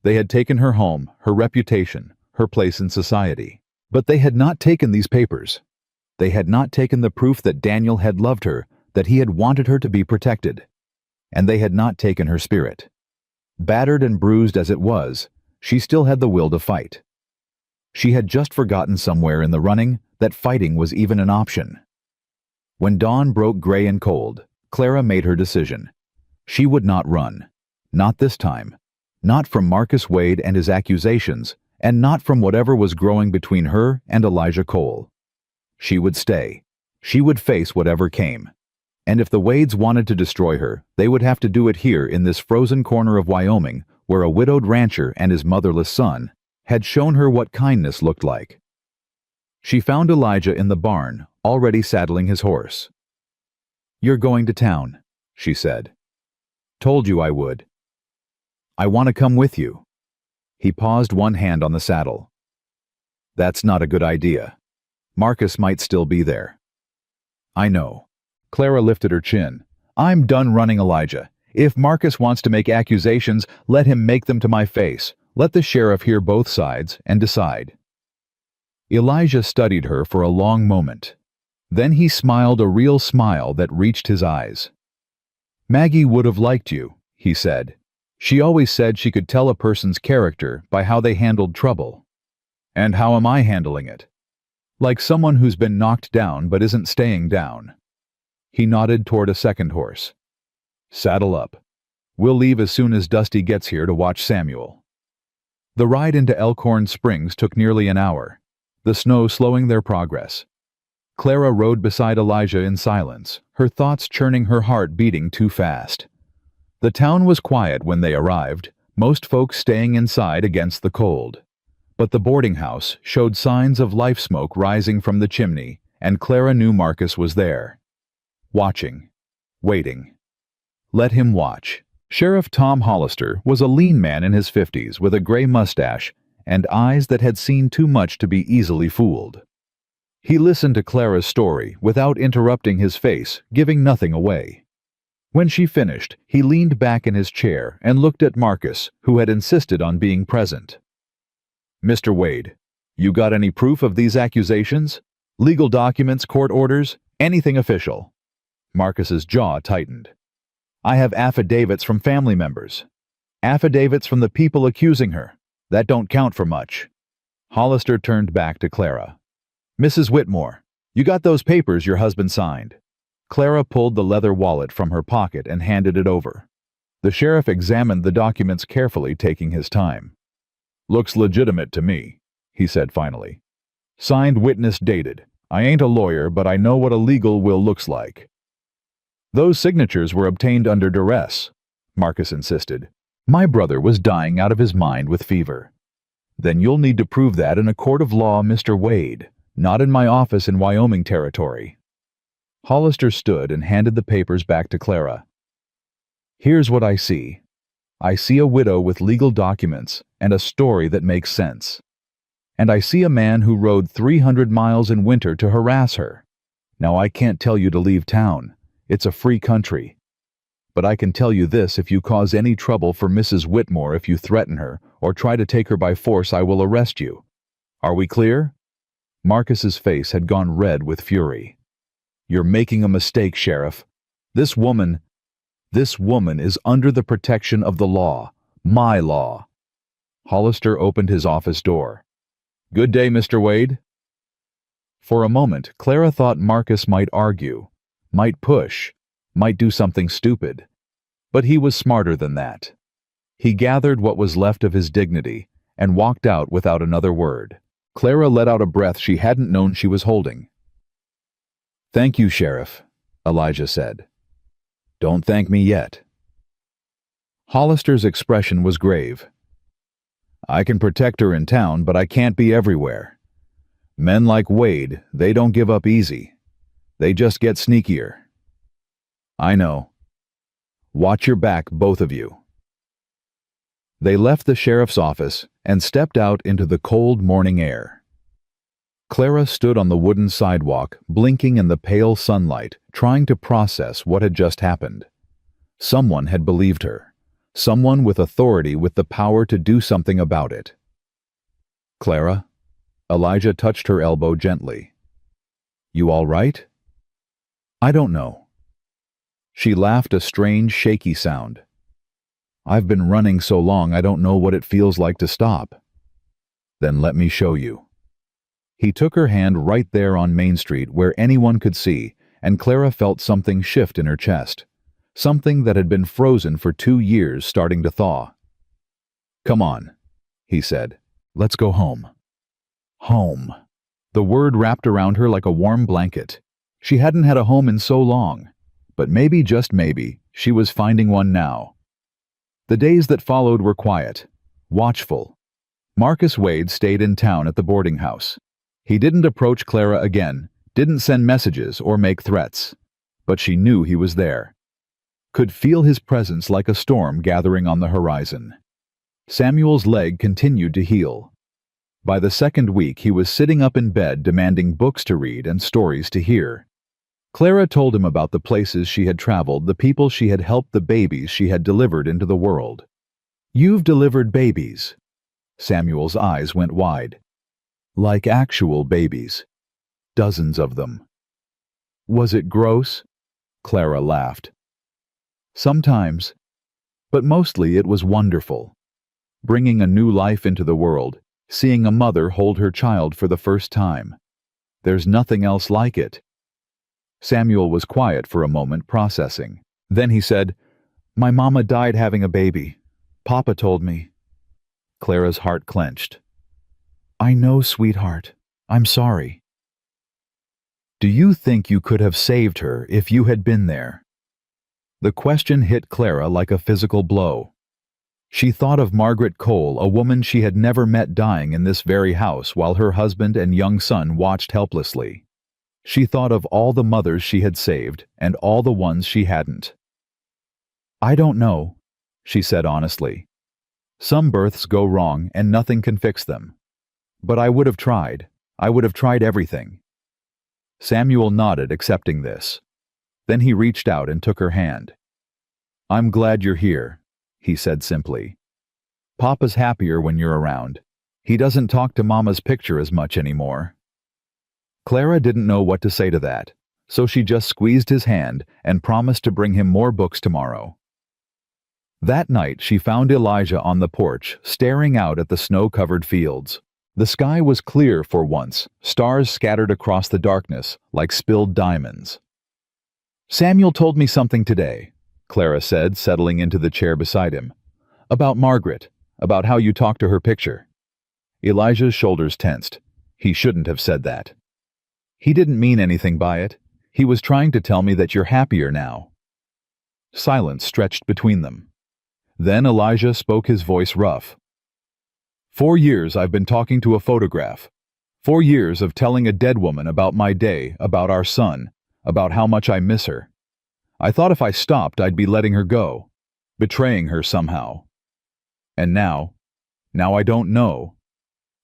They had taken her home, her reputation, her place in society. But they had not taken these papers. They had not taken the proof that Daniel had loved her, that he had wanted her to be protected. And they had not taken her spirit. Battered and bruised as it was, she still had the will to fight. She had just forgotten somewhere in the running that fighting was even an option. When dawn broke gray and cold, Clara made her decision. She would not run. Not this time. Not from Marcus Wade and his accusations, and not from whatever was growing between her and Elijah Cole. She would stay. She would face whatever came. And if the Wades wanted to destroy her, they would have to do it here in this frozen corner of Wyoming, where a widowed rancher and his motherless son had shown her what kindness looked like. She found Elijah in the barn, already saddling his horse. "You're going to town," she said. "Told you I would. I want to come with you." He paused, one hand on the saddle. "That's not a good idea. Marcus might still be there." "I know." Clara lifted her chin. "I'm done running, Elijah. If Marcus wants to make accusations, let him make them to my face. Let the sheriff hear both sides and decide." Elijah studied her for a long moment. Then he smiled, a real smile that reached his eyes. "Maggie would have liked you," he said. "She always said she could tell a person's character by how they handled trouble. And how am I handling it? Like someone who's been knocked down but isn't staying down." He nodded toward a second horse. "Saddle up. We'll leave as soon as Dusty gets here to watch Samuel." The ride into Elkhorn Springs took nearly an hour, the snow slowing their progress. Clara rode beside Elijah in silence, her thoughts churning, her heart beating too fast. The town was quiet when they arrived, most folks staying inside against the cold. But the boarding house showed signs of life, smoke rising from the chimney, and Clara knew Marcus was there. Watching. Waiting. Let him watch. Sheriff Tom Hollister was a lean man in his 50s with a gray mustache and eyes that had seen too much to be easily fooled. He listened to Clara's story without interrupting, his face giving nothing away. When she finished, he leaned back in his chair and looked at Marcus, who had insisted on being present. "Mr. Wade, you got any proof of these accusations? Legal documents, court orders, anything official?" Marcus's jaw tightened. "I have affidavits from family members. Affidavits from the people accusing her. That don't count for much." Hollister turned back to Clara. "Mrs. Whitmore, you got those papers your husband signed?" Clara pulled the leather wallet from her pocket and handed it over. The sheriff examined the documents carefully, taking his time. "Looks legitimate to me," he said finally. "Signed, witness, dated. I ain't a lawyer, but I know what a legal will looks like." "Those signatures were obtained under duress," Marcus insisted. "My brother was dying out of his mind with fever." "Then you'll need to prove that in a court of law, Mr. Wade. Not in my office in Wyoming territory. Hollister stood and handed the papers back to Clara. Here's what I see. I see a widow with legal documents and a story that makes sense. And I see a man who rode 300 miles in winter to harass her. Now I can't tell you to leave town. It's a free country. But I can tell you this: if you cause any trouble for Mrs. Whitmore, if you threaten her or try to take her by force, I will arrest you. Are we clear? Marcus's face had gone red with fury. You're making a mistake, Sheriff. This woman is under the protection of the law. My law. Hollister opened his office door. Good day, Mr. Wade. For a moment, Clara thought Marcus might argue, might push, might do something stupid. But he was smarter than that. He gathered what was left of his dignity and walked out without another word. Clara let out a breath she hadn't known she was holding. Thank you, Sheriff, Elijah said. Don't thank me yet. Hollister's expression was grave. I can protect her in town, but I can't be everywhere. Men like Wade, they don't give up easy. They just get sneakier. I know. Watch your back, both of you. They left the sheriff's office and stepped out into the cold morning air. Clara stood on the wooden sidewalk, blinking in the pale sunlight, trying to process what had just happened. Someone had believed her. Someone with authority, with the power to do something about it. Clara? Elijah touched her elbow gently. You all right? I don't know. She laughed a strange, shaky sound. I've been running so long I don't know what it feels like to stop. Then let me show you. He took her hand right there on Main Street where anyone could see, and Clara felt something shift in her chest. Something that had been frozen for 2 years starting to thaw. Come on, he said. Let's go home. Home. The word wrapped around her like a warm blanket. She hadn't had a home in so long. But maybe, just maybe, she was finding one now. The days that followed were quiet, watchful. Marcus Wade stayed in town at the boarding house. He didn't approach Clara again, didn't send messages or make threats. But she knew he was there. Could feel his presence like a storm gathering on the horizon. Samuel's leg continued to heal. By the second week, he was sitting up in bed demanding books to read and stories to hear. Clara told him about the places she had traveled, the people she had helped, the babies she had delivered into the world. You've delivered babies. Samuel's eyes went wide. Like actual babies. Dozens of them. Was it gross? Clara laughed. Sometimes. But mostly it was wonderful. Bringing a new life into the world, seeing a mother hold her child for the first time. There's nothing else like it. Samuel was quiet for a moment, processing. Then he said, My mama died having a baby. Papa told me. Clara's heart clenched. I know, sweetheart. I'm sorry. Do you think you could have saved her if you had been there? The question hit Clara like a physical blow. She thought of Margaret Cole, a woman she had never met, dying in this very house while her husband and young son watched helplessly. She thought of all the mothers she had saved and all the ones she hadn't. I don't know, she said honestly. Some births go wrong and nothing can fix them. But I would have tried. I would have tried everything. Samuel nodded, accepting this. Then he reached out and took her hand. I'm glad you're here, he said simply. Papa's happier when you're around. He doesn't talk to Mama's picture as much anymore. Clara didn't know what to say to that, so she just squeezed his hand and promised to bring him more books tomorrow. That night she found Elijah on the porch, staring out at the snow-covered fields. The sky was clear for once, stars scattered across the darkness like spilled diamonds. Samuel told me something today, Clara said, settling into the chair beside him. About Margaret, about how you talked to her picture. Elijah's shoulders tensed. He shouldn't have said that. He didn't mean anything by it. He was trying to tell me that you're happier now. Silence stretched between them. Then Elijah spoke, his voice rough. 4 years I've been talking to a photograph. 4 years of telling a dead woman about my day, about our son, about how much I miss her. I thought if I stopped, I'd be letting her go, betraying her somehow. And now I don't know.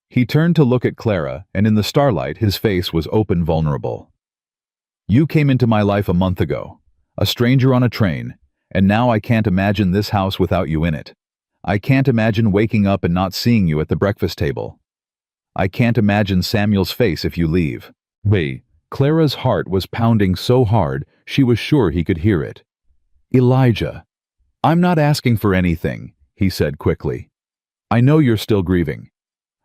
He turned to look at Clara, and in the starlight his face was open, vulnerable. You came into my life a month ago, a stranger on a train, and now I can't imagine this house without you in it. I can't imagine waking up and not seeing you at the breakfast table. I can't imagine Samuel's face if you leave. Wait, Clara's heart was pounding so hard she was sure he could hear it. Elijah, I'm not asking for anything, he said quickly. I know you're still grieving.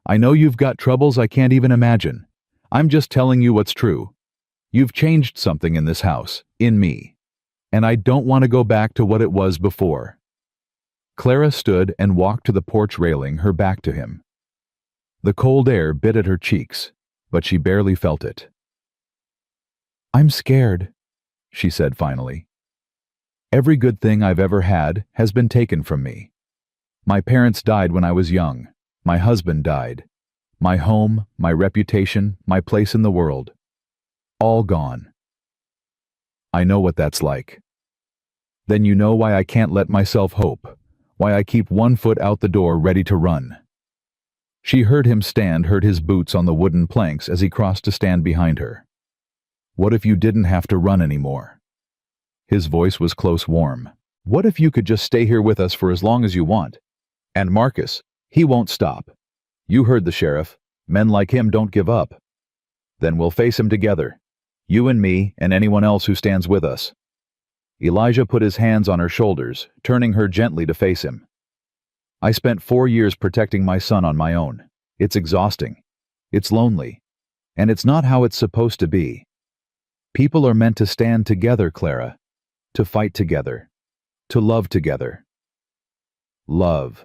I know you've got troubles I can't even imagine. I'm just telling you what's true. You've changed something in this house, in me. And I don't want to go back to what it was before. Clara stood and walked to the porch railing, her back to him. The cold air bit at her cheeks, but she barely felt it. I'm scared, she said finally. Every good thing I've ever had has been taken from me. My parents died when I was young. My husband died. My home, my reputation, my place in the world. All gone. I know what that's like. Then you know why I can't let myself hope, why I keep one foot out the door ready to run. She heard him stand, heard his boots on the wooden planks as he crossed to stand behind her. What if you didn't have to run anymore? His voice was close, warm. What if you could just stay here with us for as long as you want? And Marcus, he won't stop. You heard the sheriff. Men like him don't give up. Then we'll face him together. You and me and anyone else who stands with us. Elijah put his hands on her shoulders, turning her gently to face him. I spent 4 years protecting my son on my own. It's exhausting. It's lonely. And it's not how it's supposed to be. People are meant to stand together, Clara. To fight together. To love together. Love.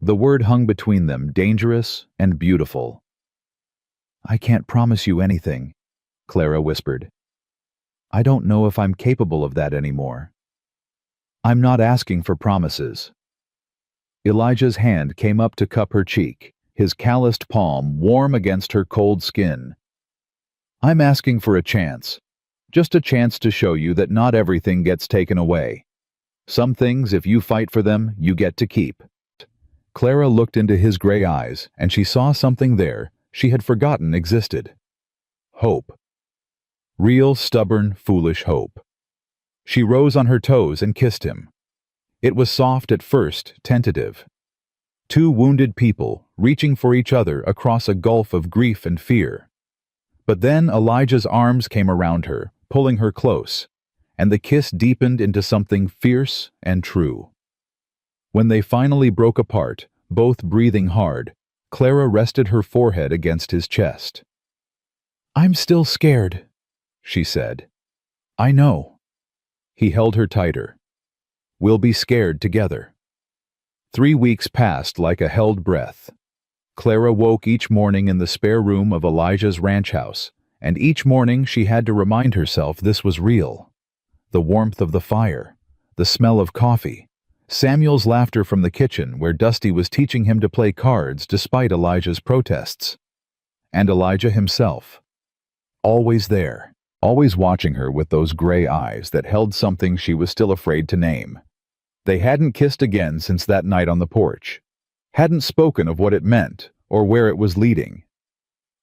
The word hung between them, dangerous and beautiful. I can't promise you anything, Clara whispered. I don't know if I'm capable of that anymore. I'm not asking for promises. Elijah's hand came up to cup her cheek, his calloused palm warm against her cold skin. I'm asking for a chance. Just a chance to show you that not everything gets taken away. Some things, if you fight for them, you get to keep. Clara looked into his gray eyes, and she saw something there she had forgotten existed. Hope. Real, stubborn, foolish hope. She rose on her toes and kissed him. It was soft at first, tentative. Two wounded people reaching for each other across a gulf of grief and fear. But then Elijah's arms came around her, pulling her close, and the kiss deepened into something fierce and true. When they finally broke apart, both breathing hard, Clara rested her forehead against his chest. I'm still scared, she said. I know. He held her tighter. We'll be scared together. 3 weeks passed like a held breath. Clara woke each morning in the spare room of Elijah's ranch house, and each morning she had to remind herself this was real. The warmth of the fire, the smell of coffee, Samuel's laughter from the kitchen where Dusty was teaching him to play cards despite Elijah's protests. And Elijah himself. Always there, always watching her with those gray eyes that held something she was still afraid to name. They hadn't kissed again since that night on the porch. Hadn't spoken of what it meant or where it was leading.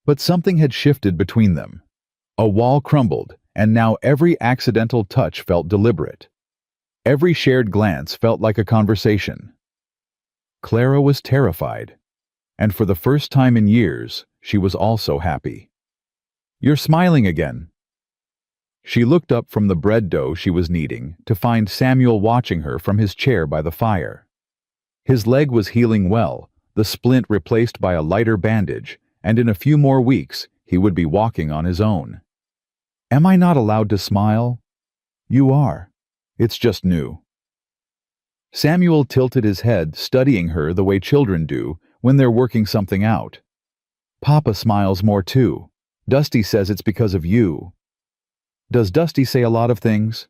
But something had shifted between them. A wall crumbled, and now every accidental touch felt deliberate. Every shared glance felt like a conversation. Clara was terrified, and for the first time in years, she was also happy. You're smiling again. She looked up from the bread dough she was kneading to find Samuel watching her from his chair by the fire. His leg was healing well, the splint replaced by a lighter bandage, and in a few more weeks he would be walking on his own. Am I not allowed to smile? You are. It's just new. Samuel tilted his head, studying her the way children do when they're working something out. Papa smiles more too. Dusty says it's because of you. Does Dusty say a lot of things?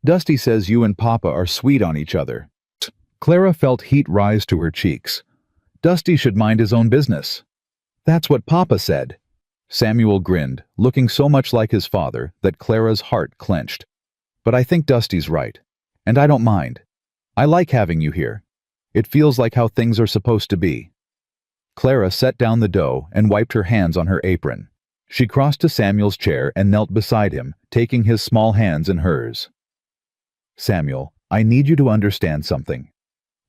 Dusty says you and Papa are sweet on each other. Clara felt heat rise to her cheeks. Dusty should mind his own business. That's what Papa said. Samuel grinned, looking so much like his father that Clara's heart clenched. But I think Dusty's right. And I don't mind. I like having you here. It feels like how things are supposed to be. Clara set down the dough and wiped her hands on her apron. She crossed to Samuel's chair and knelt beside him, taking his small hands in hers. Samuel, I need you to understand something.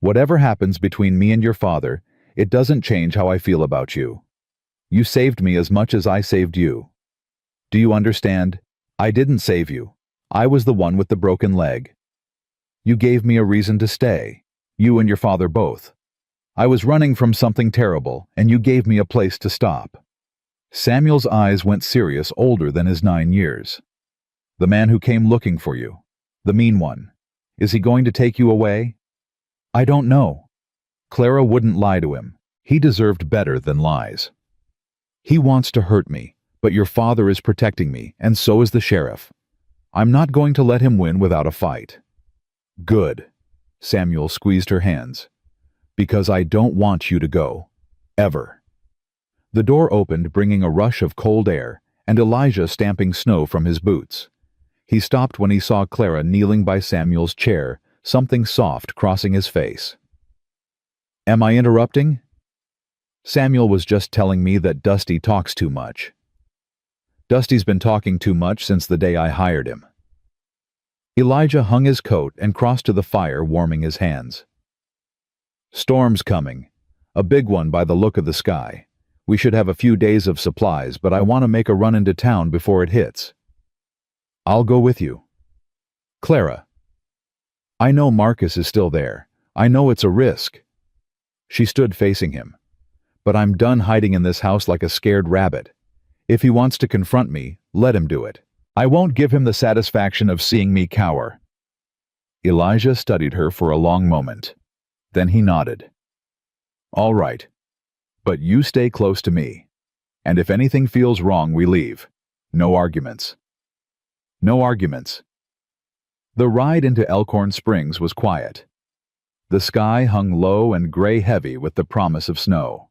Whatever happens between me and your father, it doesn't change how I feel about you. You saved me as much as I saved you. Do you understand? I didn't save you. I was the one with the broken leg. You gave me a reason to stay. You and your father both. I was running from something terrible, and you gave me a place to stop. Samuel's eyes went serious, older than his 9 years. The man who came looking for you. The mean one. Is he going to take you away? I don't know. Clara wouldn't lie to him. He deserved better than lies. He wants to hurt me, but your father is protecting me, and so is the sheriff. I'm not going to let him win without a fight. Good. Samuel squeezed her hands. Because I don't want you to go. Ever. The door opened, bringing a rush of cold air, and Elijah stamping snow from his boots. He stopped when he saw Clara kneeling by Samuel's chair, something soft crossing his face. Am I interrupting? Samuel was just telling me that Dusty talks too much. Dusty's been talking too much since the day I hired him. Elijah hung his coat and crossed to the fire, warming his hands. Storm's coming. A big one by the look of the sky. We should have a few days of supplies, but I want to make a run into town before it hits. I'll go with you. Clara. I know Marcus is still there. I know it's a risk. She stood facing him. But I'm done hiding in this house like a scared rabbit. If he wants to confront me, let him do it. I won't give him the satisfaction of seeing me cower. Elijah studied her for a long moment. Then he nodded. All right. But you stay close to me. And if anything feels wrong, we leave. No arguments. No arguments. The ride into Elkhorn Springs was quiet. The sky hung low and gray-heavy with the promise of snow.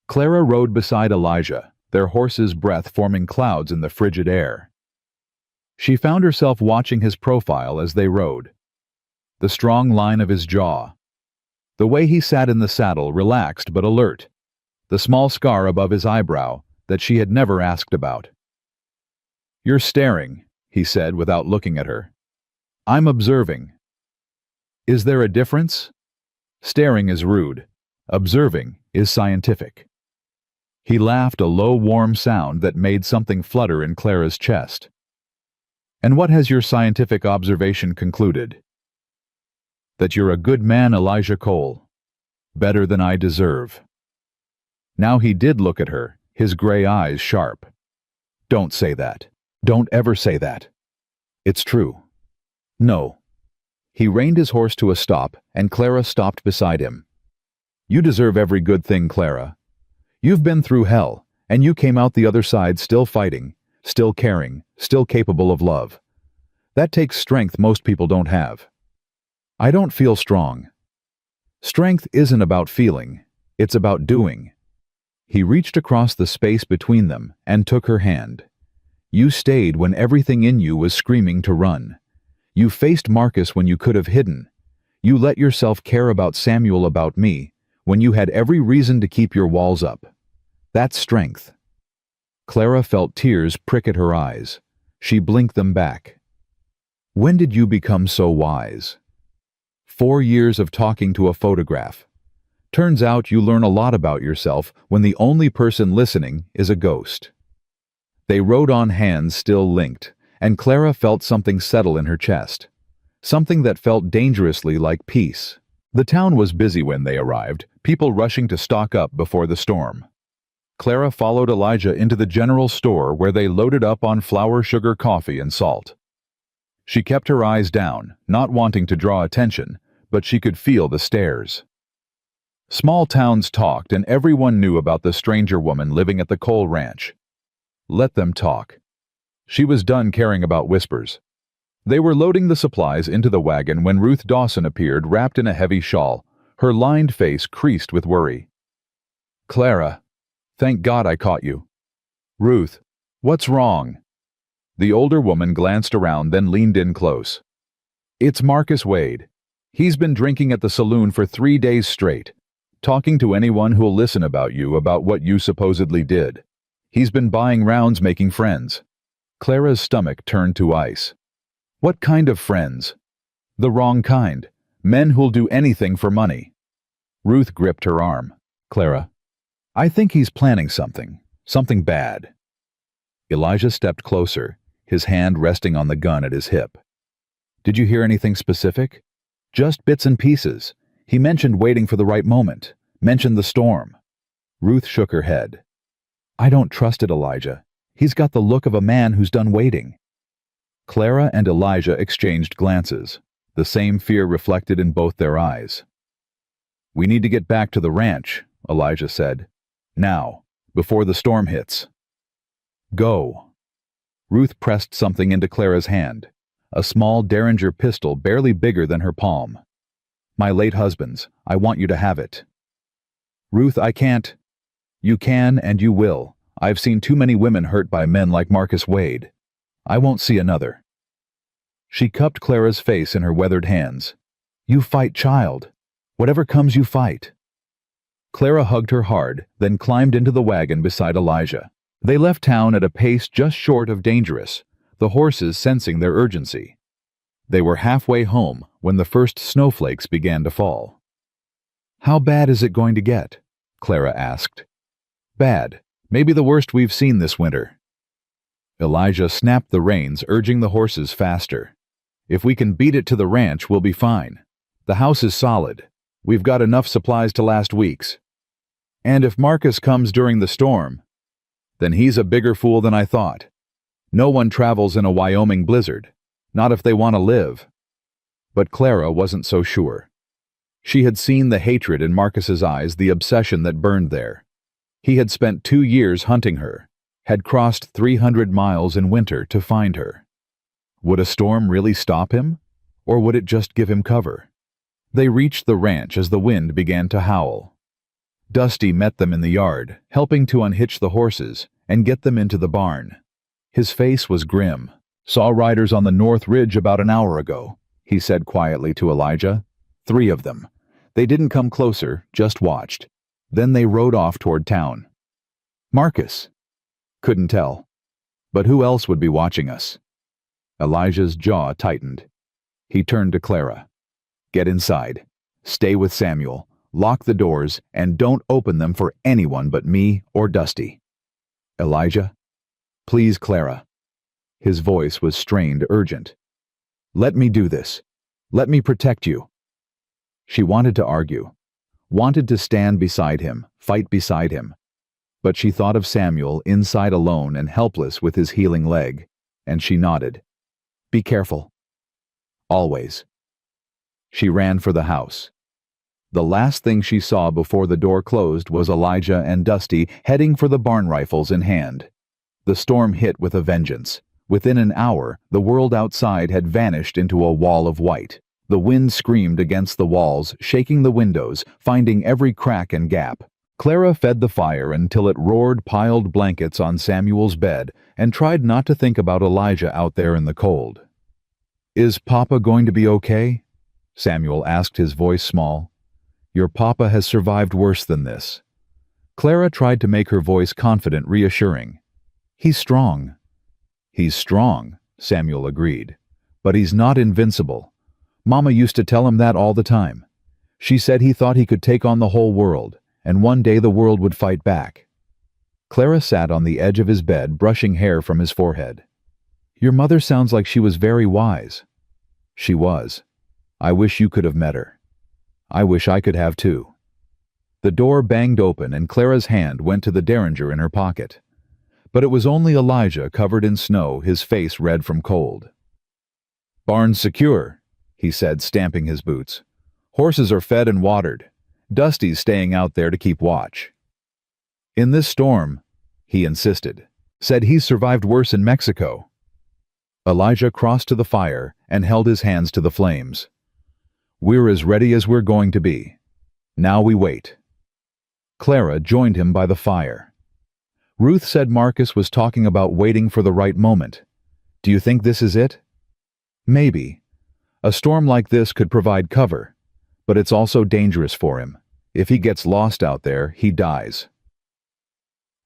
Clara rode beside Elijah, their horse's breath forming clouds in the frigid air. She found herself watching his profile as they rode. The strong line of his jaw. The way he sat in the saddle, relaxed but alert. The small scar above his eyebrow that she had never asked about. You're staring, he said without looking at her. I'm observing. Is there a difference? Staring is rude. Observing is scientific. He laughed, a low, warm sound that made something flutter in Clara's chest. And what has your scientific observation concluded? That you're a good man, Elijah Cole. Better than I deserve. Now he did look at her, his gray eyes sharp. Don't say that. Don't ever say that. It's true. No. He reined his horse to a stop, and Clara stopped beside him. You deserve every good thing, Clara. You've been through hell, and you came out the other side still fighting, still caring, still capable of love. That takes strength most people don't have. I don't feel strong. Strength isn't about feeling, it's about doing. He reached across the space between them and took her hand. You stayed when everything in you was screaming to run. You faced Marcus when you could have hidden. You let yourself care about Samuel, about me, when you had every reason to keep your walls up. That's strength. Clara felt tears prick at her eyes. She blinked them back. When did you become so wise? 4 years of talking to a photograph. Turns out you learn a lot about yourself when the only person listening is a ghost. They rode on, hands still linked, and Clara felt something settle in her chest. Something that felt dangerously like peace. The town was busy when they arrived, people rushing to stock up before the storm. Clara followed Elijah into the general store where they loaded up on flour, sugar, coffee, and salt. She kept her eyes down, not wanting to draw attention, but she could feel the stares. Small towns talked, and everyone knew about the stranger woman living at the coal ranch. Let them talk. She was done caring about whispers. They were loading the supplies into the wagon when Ruth Dawson appeared, wrapped in a heavy shawl, her lined face creased with worry. Clara. Thank God I caught you. Ruth, what's wrong? The older woman glanced around, then leaned in close. It's Marcus Wade. He's been drinking at the saloon for 3 days straight, talking to anyone who'll listen about you, about what you supposedly did. He's been buying rounds, making friends. Clara's stomach turned to ice. What kind of friends? The wrong kind. Men who'll do anything for money. Ruth gripped her arm. Clara, I think he's planning something bad. Elijah stepped closer, his hand resting on the gun at his hip. Did you hear anything specific? Just bits and pieces. He mentioned waiting for the right moment, mentioned the storm. Ruth shook her head. I don't trust it, Elijah. He's got the look of a man who's done waiting. Clara and Elijah exchanged glances, the same fear reflected in both their eyes. We need to get back to the ranch, Elijah said. Now, before the storm hits. Go. Ruth pressed something into Clara's hand, a small Derringer pistol barely bigger than her palm. My late husband's. I want you to have it. Ruth, I can't. You can and you will. I've seen too many women hurt by men like Marcus Wade. I won't see another. She cupped Clara's face in her weathered hands. You fight, child. Whatever comes, you fight. Clara hugged her hard, then climbed into the wagon beside Elijah. They left town at a pace just short of dangerous, the horses sensing their urgency. They were halfway home when the first snowflakes began to fall. How bad is it going to get? Clara asked. Bad. Maybe the worst we've seen this winter. Elijah snapped the reins, urging the horses faster. If we can beat it to the ranch, we'll be fine. The house is solid. We've got enough supplies to last weeks. And if Marcus comes during the storm, then he's a bigger fool than I thought. No one travels in a Wyoming blizzard, not if they want to live. But Clara wasn't so sure. She had seen the hatred in Marcus's eyes, the obsession that burned there. He had spent 2 years hunting her, had crossed 300 miles in winter to find her. Would a storm really stop him, or would it just give him cover? They reached the ranch as the wind began to howl. Dusty met them in the yard, helping to unhitch the horses and get them into the barn. His face was grim. Saw riders on the North Ridge about an hour ago, he said quietly to Elijah. 3 of them. They didn't come closer, just watched. Then they rode off toward town. Marcus? Couldn't tell. But who else would be watching us? Elijah's jaw tightened. He turned to Clara. Get inside. Stay with Samuel. Lock the doors and don't open them for anyone but me or Dusty. Elijah? Please, Clara. His voice was strained, urgent. Let me do this. Let me protect you. She wanted to argue, wanted to stand beside him, fight beside him. But she thought of Samuel inside alone and helpless with his healing leg, and she nodded. Be careful. Always. She ran for the house. The last thing she saw before the door closed was Elijah and Dusty heading for the barn rifles in hand. The storm hit with a vengeance. Within an hour, the world outside had vanished into a wall of white. The wind screamed against the walls, shaking the windows, finding every crack and gap. Clara fed the fire until it roared piled blankets on Samuel's bed and tried not to think about Elijah out there in the cold. Is Papa going to be okay? Samuel asked, his voice small. Your Papa has survived worse than this. Clara tried to make her voice confident, reassuring. He's strong. He's strong, Samuel agreed. But he's not invincible. Mama used to tell him that all the time. She said he thought he could take on the whole world, and one day the world would fight back. Clara sat on the edge of his bed, brushing hair from his forehead. Your mother sounds like she was very wise. She was. I wish you could have met her. I wish I could have too. The door banged open and Clara's hand went to the Derringer in her pocket. But it was only Elijah, covered in snow, his face red from cold. Barn's secure, he said, stamping his boots. Horses are fed and watered. Dusty's staying out there to keep watch. In this storm, he insisted, said he's survived worse in Mexico. Elijah crossed to the fire and held his hands to the flames. We're as ready as we're going to be. Now we wait. Clara joined him by the fire. Ruth said Marcus was talking about waiting for the right moment. Do you think this is it? Maybe. A storm like this could provide cover, but it's also dangerous for him. If he gets lost out there, he dies.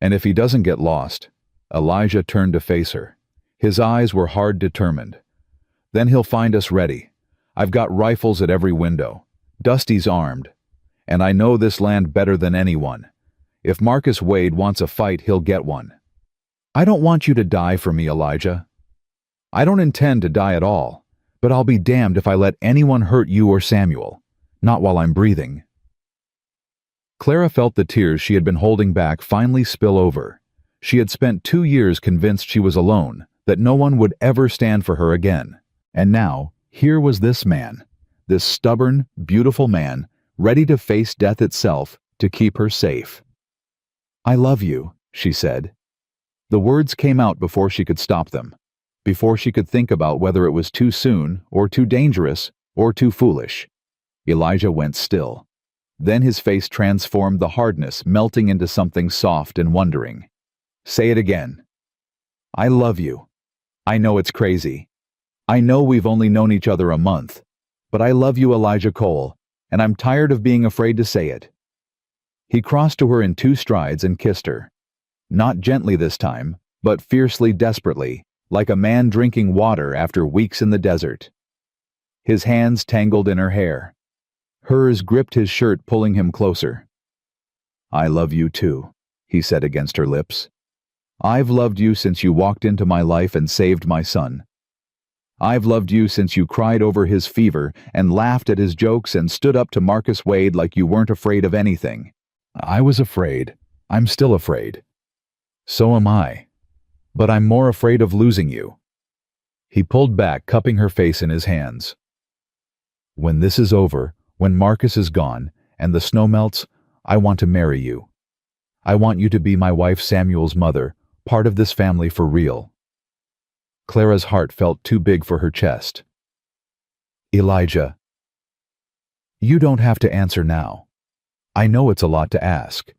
And if he doesn't get lost, Elijah turned to face her. His eyes were hard determined. Then he'll find us ready. I've got rifles at every window. Dusty's armed. And I know this land better than anyone. If Marcus Wade wants a fight, he'll get one. I don't want you to die for me, Elijah. I don't intend to die at all, but I'll be damned if I let anyone hurt you or Samuel. Not while I'm breathing. Clara felt the tears she had been holding back finally spill over. She had spent 2 years convinced she was alone, that no one would ever stand for her again. And now, here was this man, this stubborn, beautiful man, ready to face death itself to keep her safe. I love you, she said. The words came out before she could stop them, before she could think about whether it was too soon, or too dangerous, or too foolish. Elijah went still. Then his face transformed, the hardness melting into something soft and wondering. Say it again. I love you. I know it's crazy. I know we've only known each other a month, but I love you, Elijah Cole, and I'm tired of being afraid to say it. He crossed to her in 2 strides and kissed her. Not gently this time, but fiercely, desperately, like a man drinking water after weeks in the desert. His hands tangled in her hair. Hers gripped his shirt, pulling him closer. I love you too, he said against her lips. I've loved you since you walked into my life and saved my son. I've loved you since you cried over his fever and laughed at his jokes and stood up to Marcus Wade like you weren't afraid of anything. I was afraid. I'm still afraid. So am I. But I'm more afraid of losing you. He pulled back, cupping her face in his hands. When this is over, when Marcus is gone, and the snow melts, I want to marry you. I want you to be my wife Samuel's mother, part of this family for real. Clara's heart felt too big for her chest. Elijah. You don't have to answer now. I know it's a lot to ask.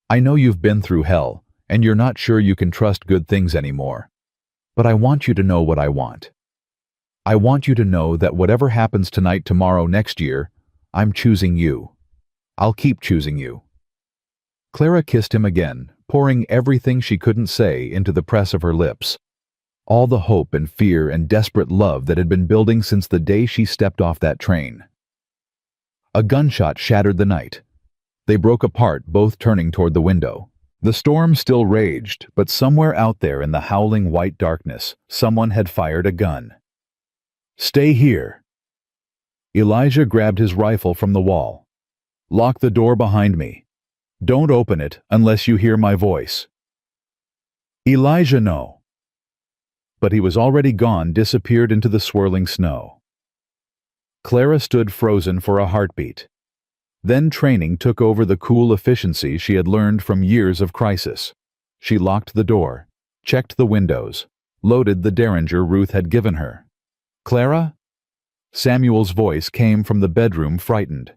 I know you've been through hell, and you're not sure you can trust good things anymore. But I want you to know what I want. I want you to know that whatever happens tonight, tomorrow, next year, I'm choosing you. I'll keep choosing you. Clara kissed him again, pouring everything she couldn't say into the press of her lips. All the hope and fear and desperate love that had been building since the day she stepped off that train. A gunshot shattered the night. They broke apart, both turning toward the window. The storm still raged, but somewhere out there in the howling white darkness, someone had fired a gun. Stay here. Elijah grabbed his rifle from the wall. Lock the door behind me. Don't open it unless you hear my voice. Elijah, no. But he was already gone, disappeared into the swirling snow. Clara stood frozen for a heartbeat. Then training took over the cool efficiency she had learned from years of crisis. She locked the door, checked the windows, loaded the Derringer Ruth had given her. Clara? Samuel's voice came from the bedroom, frightened.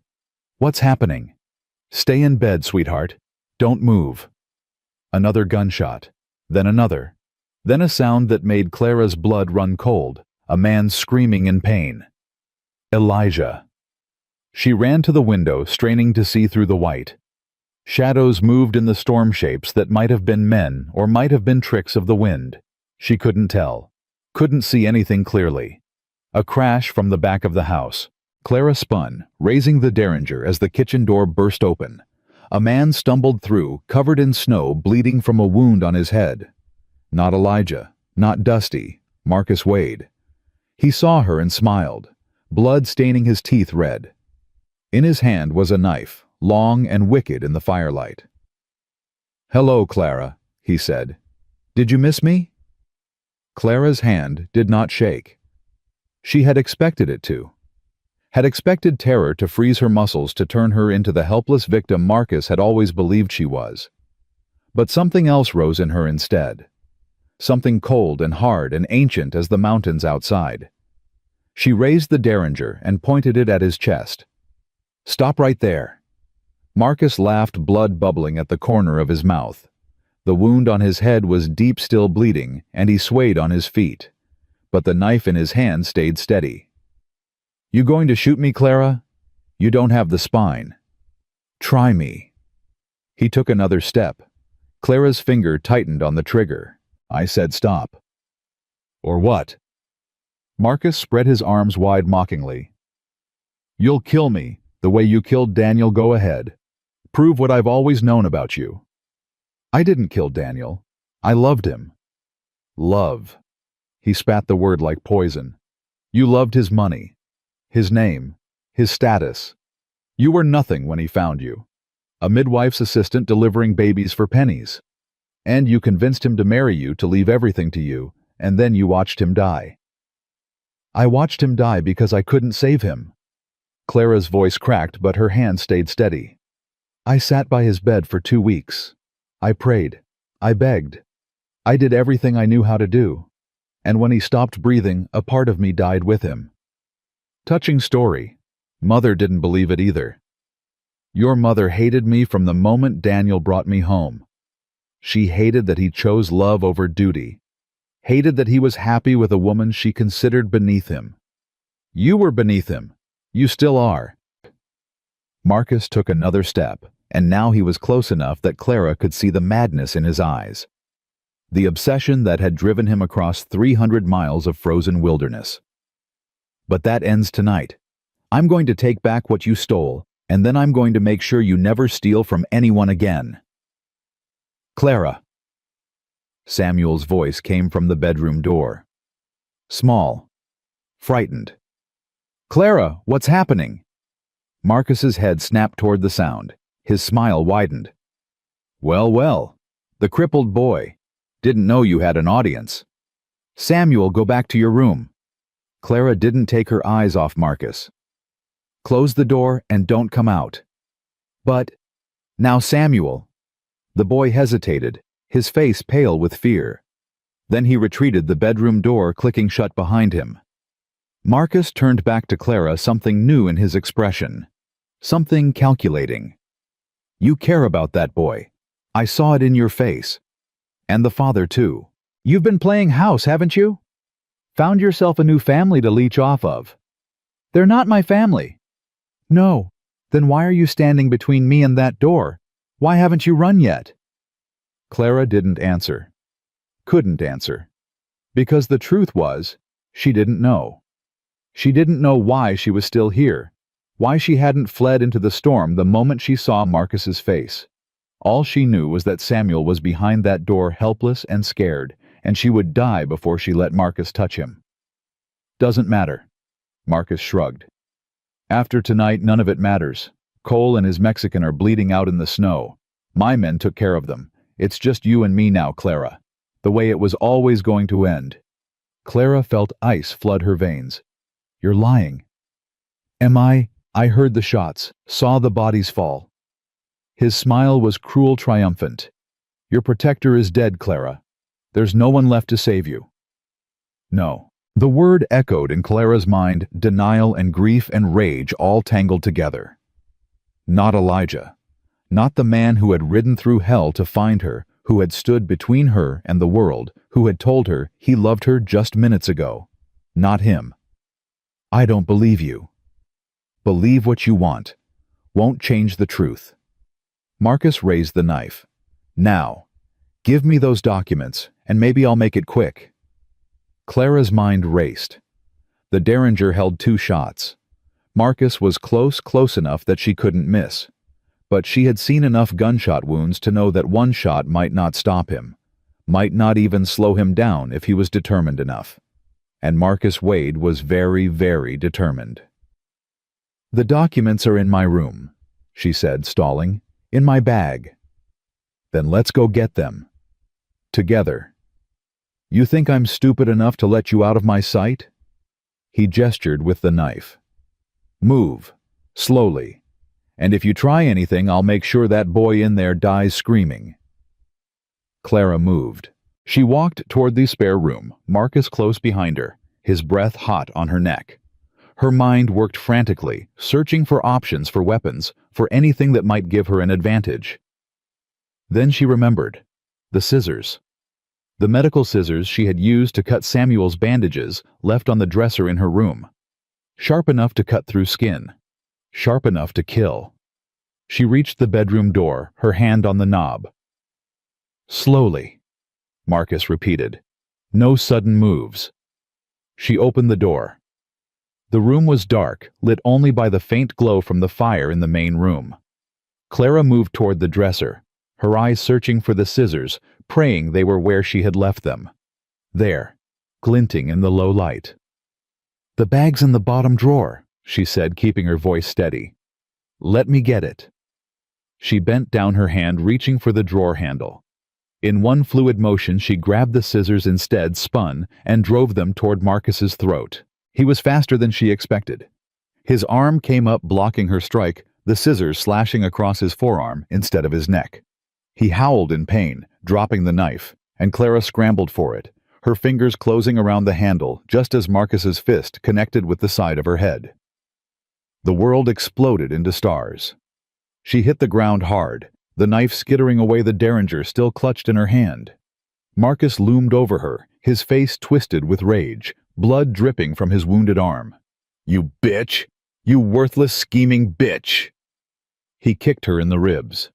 What's happening? Stay in bed, sweetheart. Don't move. Another gunshot. Then another. Then a sound that made Clara's blood run cold, a man screaming in pain. Elijah. She ran to the window, straining to see through the white. Shadows moved in the storm shapes that might have been men or might have been tricks of the wind. She couldn't tell. Couldn't see anything clearly. A crash from the back of the house. Clara spun, raising the Derringer as the kitchen door burst open. A man stumbled through, covered in snow, bleeding from a wound on his head. Not Elijah, not Dusty, Marcus Wade. He saw her and smiled, blood staining his teeth red. In his hand was a knife, long and wicked in the firelight. Hello, Clara, he said. Did you miss me? Clara's hand did not shake. She had expected it to. Had expected terror to freeze her muscles, to turn her into the helpless victim Marcus had always believed she was. But something else rose in her instead. Something cold and hard and ancient as the mountains outside. She raised the Derringer and pointed it at his chest. Stop right there. Marcus laughed, blood bubbling at the corner of his mouth. The wound on his head was deep, still bleeding, and he swayed on his feet. But the knife in his hand stayed steady. "You going to shoot me, Clara? You don't have the spine. Try me." He took another step. Clara's finger tightened on the trigger. "I said stop." "Or what?" Marcus spread his arms wide mockingly. "You'll kill me, the way you killed Daniel. Go ahead. Prove what I've always known about you." "I didn't kill Daniel. I loved him." "Love." He spat the word like poison. "You loved his money, his name, his status. You were nothing when he found you. A midwife's assistant delivering babies for pennies. And you convinced him to marry you, to leave everything to you, and then you watched him die." "I watched him die because I couldn't save him." Clara's voice cracked, but her hand stayed steady. "I sat by his bed for 2 weeks. I prayed. I begged. I did everything I knew how to do. And when he stopped breathing, a part of me died with him." Touching story. Mother didn't believe it either. "Your mother hated me from the moment Daniel brought me home. She hated that he chose love over duty. Hated that he was happy with a woman she considered beneath him. You were beneath him. You still are." Marcus took another step, and now he was close enough that Clara could see the madness in his eyes. The obsession that had driven him across 300 miles of frozen wilderness. "But that ends tonight. I'm going to take back what you stole, and then I'm going to make sure you never steal from anyone again." "Clara." Samuel's voice came from the bedroom door. Small. Frightened. "Clara, what's happening?" Marcus's head snapped toward the sound. His smile widened. "Well, well. The crippled boy. Didn't know you had an audience. Samuel, go back to your room." Clara didn't take her eyes off Marcus. "Close the door and don't come out." "But now, Samuel." The boy hesitated, his face pale with fear. Then he retreated, the bedroom door clicking shut behind him. Marcus turned back to Clara, something new in his expression. Something calculating. "You care about that boy. I saw it in your face. And the father, too. You've been playing house, haven't you? Found yourself a new family to leech off of." "They're not my family." "No. Then why are you standing between me and that door? Why haven't you run yet?" Clara didn't answer. Couldn't answer. Because the truth was, she didn't know. She didn't know why she was still here, why she hadn't fled into the storm the moment she saw Marcus's face. All she knew was that Samuel was behind that door, helpless and scared, and she would die before she let Marcus touch him. "Doesn't matter." Marcus shrugged. "After tonight, none of it matters. Cole and his Mexican are bleeding out in the snow. My men took care of them. It's just you and me now, Clara. The way it was always going to end." Clara felt ice flood her veins. "You're lying." "Am I? I heard the shots, saw the bodies fall." His smile was cruel, triumphant. "Your protector is dead, Clara. There's no one left to save you." No. The word echoed in Clara's mind, denial and grief and rage all tangled together. Not Elijah. Not the man who had ridden through hell to find her, who had stood between her and the world, who had told her he loved her just minutes ago. Not him. "I don't believe you." "Believe what you want. Won't change the truth." Marcus raised the knife. "Now, give me those documents, and maybe I'll make it quick." Clara's mind raced. The Derringer held 2 shots. Marcus was close enough that she couldn't miss. But she had seen enough gunshot wounds to know that one shot might not stop him, might not even slow him down if he was determined enough. And Marcus Wade was very, very determined. "The documents are in my room," she said, stalling. "In my bag." "Then let's go get them. Together. You think I'm stupid enough to let you out of my sight?" He gestured with the knife. "Move. Slowly. And if you try anything, I'll make sure that boy in there dies screaming." Clara moved. She walked toward the spare room, Marcus close behind her, his breath hot on her neck. Her mind worked frantically, searching for options, for weapons, for anything that might give her an advantage. Then she remembered. The scissors. The medical scissors she had used to cut Samuel's bandages left on the dresser in her room. Sharp enough to cut through skin. Sharp enough to kill. She reached the bedroom door, her hand on the knob. Slowly, Marcus repeated. No sudden moves. She opened the door. The room was dark, lit only by the faint glow from the fire in the main room. Clara moved toward the dresser, her eyes searching for the scissors, praying they were where she had left them. There, glinting in the low light. "The bag's in the bottom drawer," she said, keeping her voice steady. "Let me get it." She bent down her hand, reaching for the drawer handle. In one fluid motion, she grabbed the scissors instead, spun, and drove them toward Marcus's throat. He was faster than she expected. His arm came up, blocking her strike, the scissors slashing across his forearm instead of his neck. He howled in pain, dropping the knife, and Clara scrambled for it, her fingers closing around the handle just as Marcus's fist connected with the side of her head. The world exploded into stars. She hit the ground hard, the knife skittering away, the derringer still clutched in her hand. Marcus loomed over her, his face twisted with rage, blood dripping from his wounded arm. "You bitch! You worthless, scheming bitch!" He kicked her in the ribs.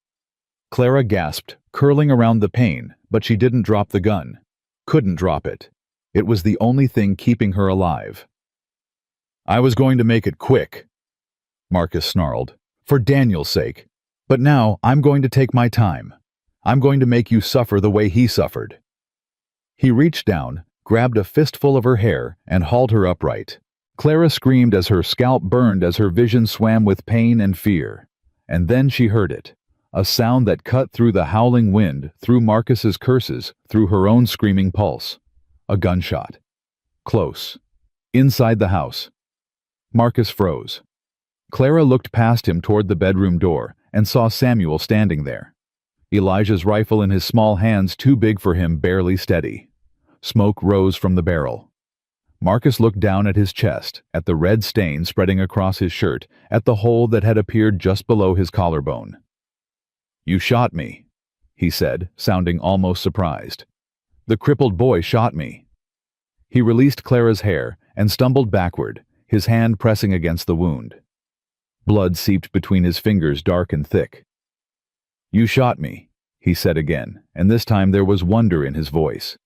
Clara gasped, curling around the pain, but she didn't drop the gun. Couldn't drop it. It was the only thing keeping her alive. "I was going to make it quick," Marcus snarled, "for Daniel's sake. But now I'm going to take my time. I'm going to make you suffer the way he suffered." He reached down, grabbed a fistful of her hair, and hauled her upright. Clara screamed as her scalp burned, as her vision swam with pain and fear. And then she heard it. A sound that cut through the howling wind, through Marcus's curses, through her own screaming pulse. A gunshot. Close. Inside the house. Marcus froze. Clara looked past him toward the bedroom door and saw Samuel standing there. Elijah's rifle in his small hands, too big for him, barely steady. Smoke rose from the barrel. Marcus looked down at his chest, at the red stain spreading across his shirt, at the hole that had appeared just below his collarbone. "You shot me," he said, sounding almost surprised. "The crippled boy shot me." He released Clara's hair and stumbled backward, his hand pressing against the wound. Blood seeped between his fingers, dark and thick. "You shot me," he said again, and this time there was wonder in his voice.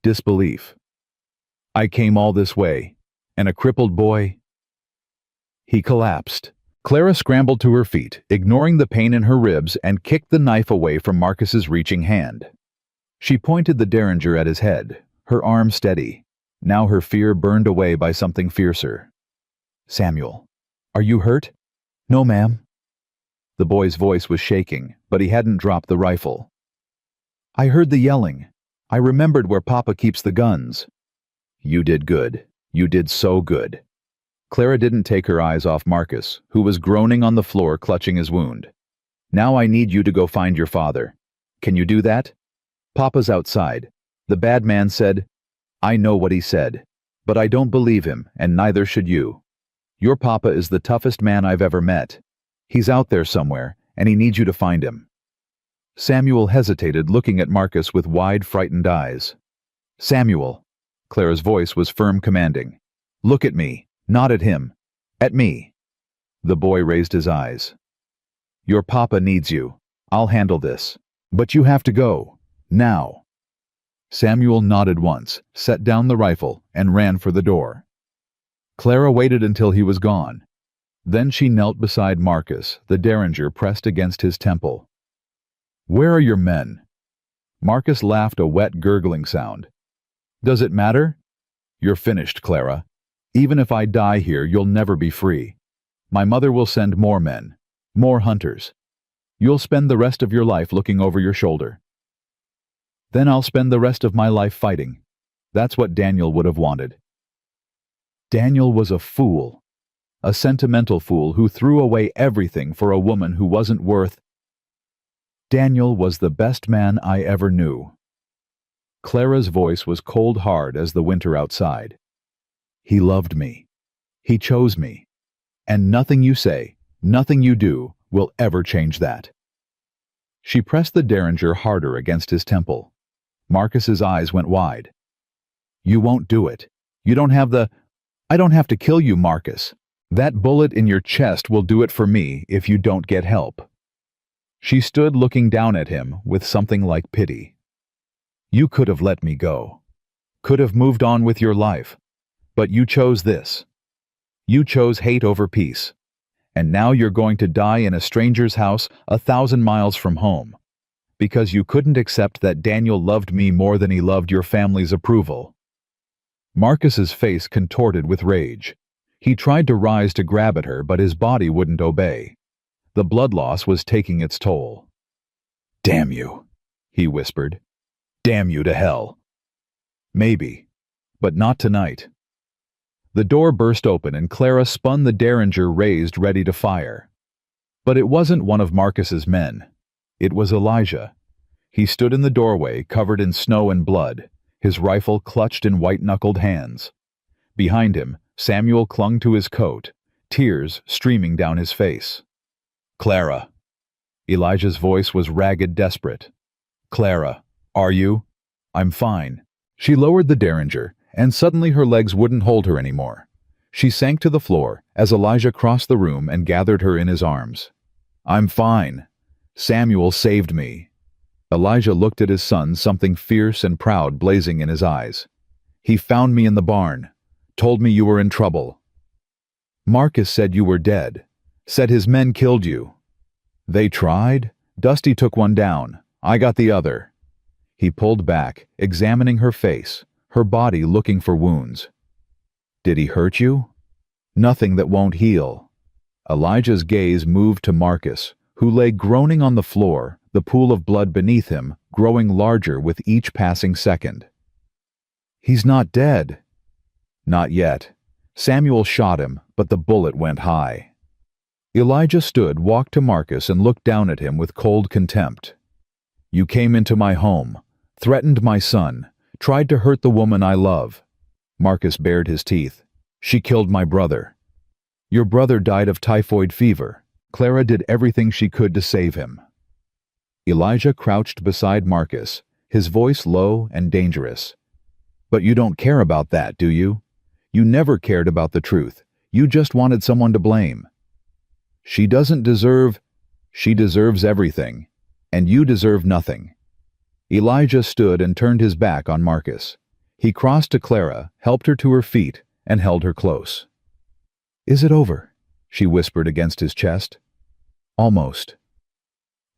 Disbelief. "I came all this way, and a crippled boy—" He collapsed. Clara scrambled to her feet, ignoring the pain in her ribs, and kicked the knife away from Marcus's reaching hand. She pointed the derringer at his head, her arm steady. Now her fear burned away by something fiercer. "Samuel, are you hurt?" "No, ma'am." The boy's voice was shaking, but he hadn't dropped the rifle. "I heard the yelling. I remembered where Papa keeps the guns." "You did good. You did so good." Clara didn't take her eyes off Marcus, who was groaning on the floor, clutching his wound. "Now I need you to go find your father. Can you do that? Papa's outside. The bad man said—" "I know what he said, but I don't believe him, and neither should you. Your papa is the toughest man I've ever met. He's out there somewhere, and he needs you to find him." Samuel hesitated, looking at Marcus with wide, frightened eyes. "Samuel," Clara's voice was firm, commanding. "Look at me. Not at him. At me." The boy raised his eyes. "Your papa needs you. I'll handle this. But you have to go. Now." Samuel nodded once, set down the rifle, and ran for the door. Clara waited until he was gone. Then she knelt beside Marcus, the derringer pressed against his temple. "Where are your men?" Marcus laughed, a wet, gurgling sound. "Does it matter? You're finished, Clara. Even if I die here, you'll never be free. My mother will send more men, more hunters. You'll spend the rest of your life looking over your shoulder. Then I'll spend the rest of my life fighting. That's what Daniel would have wanted." Daniel was a fool. A sentimental fool who threw away everything for a woman who wasn't worth— Daniel was the best man I ever knew. Clara's voice was cold hard as the winter outside. "He loved me. He chose me. And nothing you say, nothing you do, will ever change that." She pressed the derringer harder against his temple. Marcus's eyes went wide. You won't do it. You don't have the... I don't have to kill you, Marcus. That bullet in your chest will do it for me if you don't get help. She stood looking down at him with something like pity. You could have let me go. Could have moved on with your life. But you chose this. You chose hate over peace. And now you're going to die in a stranger's house 1,000 miles from home. Because you couldn't accept that Daniel loved me more than he loved your family's approval. Marcus's face contorted with rage. He tried to rise to grab at her, but his body wouldn't obey. The blood loss was taking its toll. Damn you, he whispered. Damn you to hell. Maybe, but not tonight. The door burst open and Clara spun the derringer raised ready to fire. But it wasn't one of Marcus's men. It was Elijah. He stood in the doorway, covered in snow and blood, his rifle clutched in white-knuckled hands. Behind him, Samuel clung to his coat, tears streaming down his face. Clara. Elijah's voice was ragged, desperate. Clara, are you? I'm fine. She lowered the derringer, and suddenly her legs wouldn't hold her anymore. She sank to the floor as Elijah crossed the room and gathered her in his arms. I'm fine. Samuel saved me. Elijah looked at his son, something fierce and proud blazing in his eyes. He found me in the barn, told me you were in trouble. Marcus said you were dead, said his men killed you. They tried? Dusty took one down. I got the other. He pulled back, examining her face, her body looking for wounds. Did he hurt you? Nothing that won't heal. Elijah's gaze moved to Marcus, who lay groaning on the floor, the pool of blood beneath him growing larger with each passing second. He's not dead. Not yet. Samuel shot him, but the bullet went high. Elijah stood, walked to Marcus, and looked down at him with cold contempt. You came into my home, threatened my son, tried to hurt the woman I love. Marcus bared his teeth. She killed my brother. Your brother died of typhoid fever. Clara did everything she could to save him. Elijah crouched beside Marcus, his voice low and dangerous. But you don't care about that, do you? You never cared about the truth. You just wanted someone to blame. She deserves everything, and you deserve nothing. Elijah stood and turned his back on Marcus. He crossed to Clara, helped her to her feet, and held her close. Is it over? She whispered against his chest. Almost.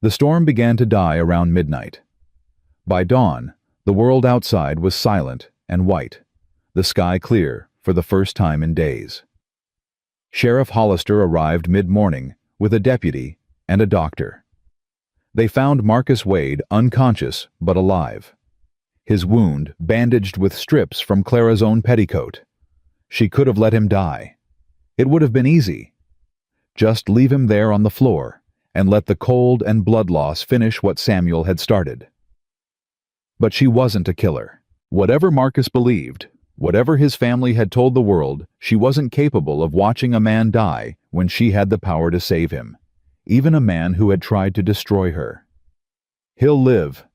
The storm began to die around midnight. By dawn, the world outside was silent and white, the sky clear for the first time in days. Sheriff Hollister arrived mid-morning with a deputy and a doctor. They found Marcus Wade unconscious but alive. His wound bandaged with strips from Clara's own petticoat. She could have let him die. It would have been easy. Just leave him there on the floor and let the cold and blood loss finish what Samuel had started. But she wasn't a killer. Whatever Marcus believed, whatever his family had told the world, she wasn't capable of watching a man die when she had the power to save him, even a man who had tried to destroy her. He'll live,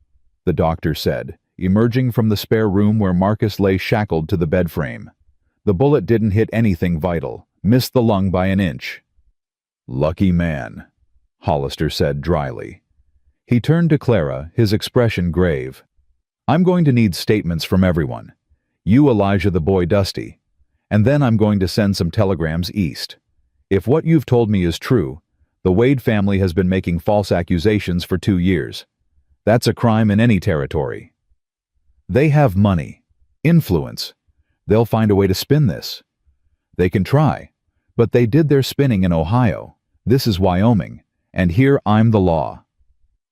the doctor said, emerging from the spare room where Marcus lay shackled to the bed frame. The bullet didn't hit anything vital, missed the lung by an inch. Lucky man, Hollister said dryly. He turned to Clara, his expression grave. I'm going to need statements from everyone. You, Elijah, the boy, Dusty. And then I'm going to send some telegrams east. If what you've told me is true, the Wade family has been making false accusations for 2 years. That's a crime in any territory. They have money, influence. They'll find a way to spin this. They can try, but they did their spinning in Ohio. This is Wyoming, and here I'm the law.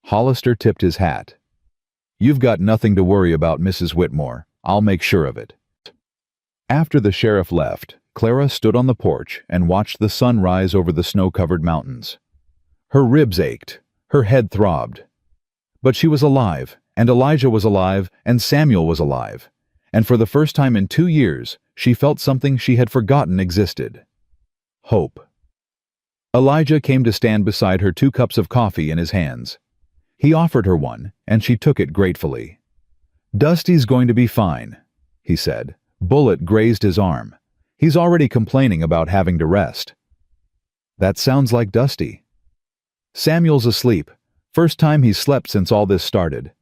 Hollister tipped his hat. You've got nothing to worry about, Mrs. Whitmore. I'll make sure of it. After the sheriff left, Clara stood on the porch and watched the sun rise over the snow-covered mountains. Her ribs ached, her head throbbed. But she was alive, and Elijah was alive, and Samuel was alive. And for the first time in 2 years, she felt something she had forgotten existed. Hope. Elijah came to stand beside her, 2 cups of coffee in his hands. He offered her one, and she took it gratefully. "Dusty's going to be fine," he said. Bullet grazed his arm. "He's already complaining about having to rest." "That sounds like Dusty." "Samuel's asleep. First time he's slept since all this started."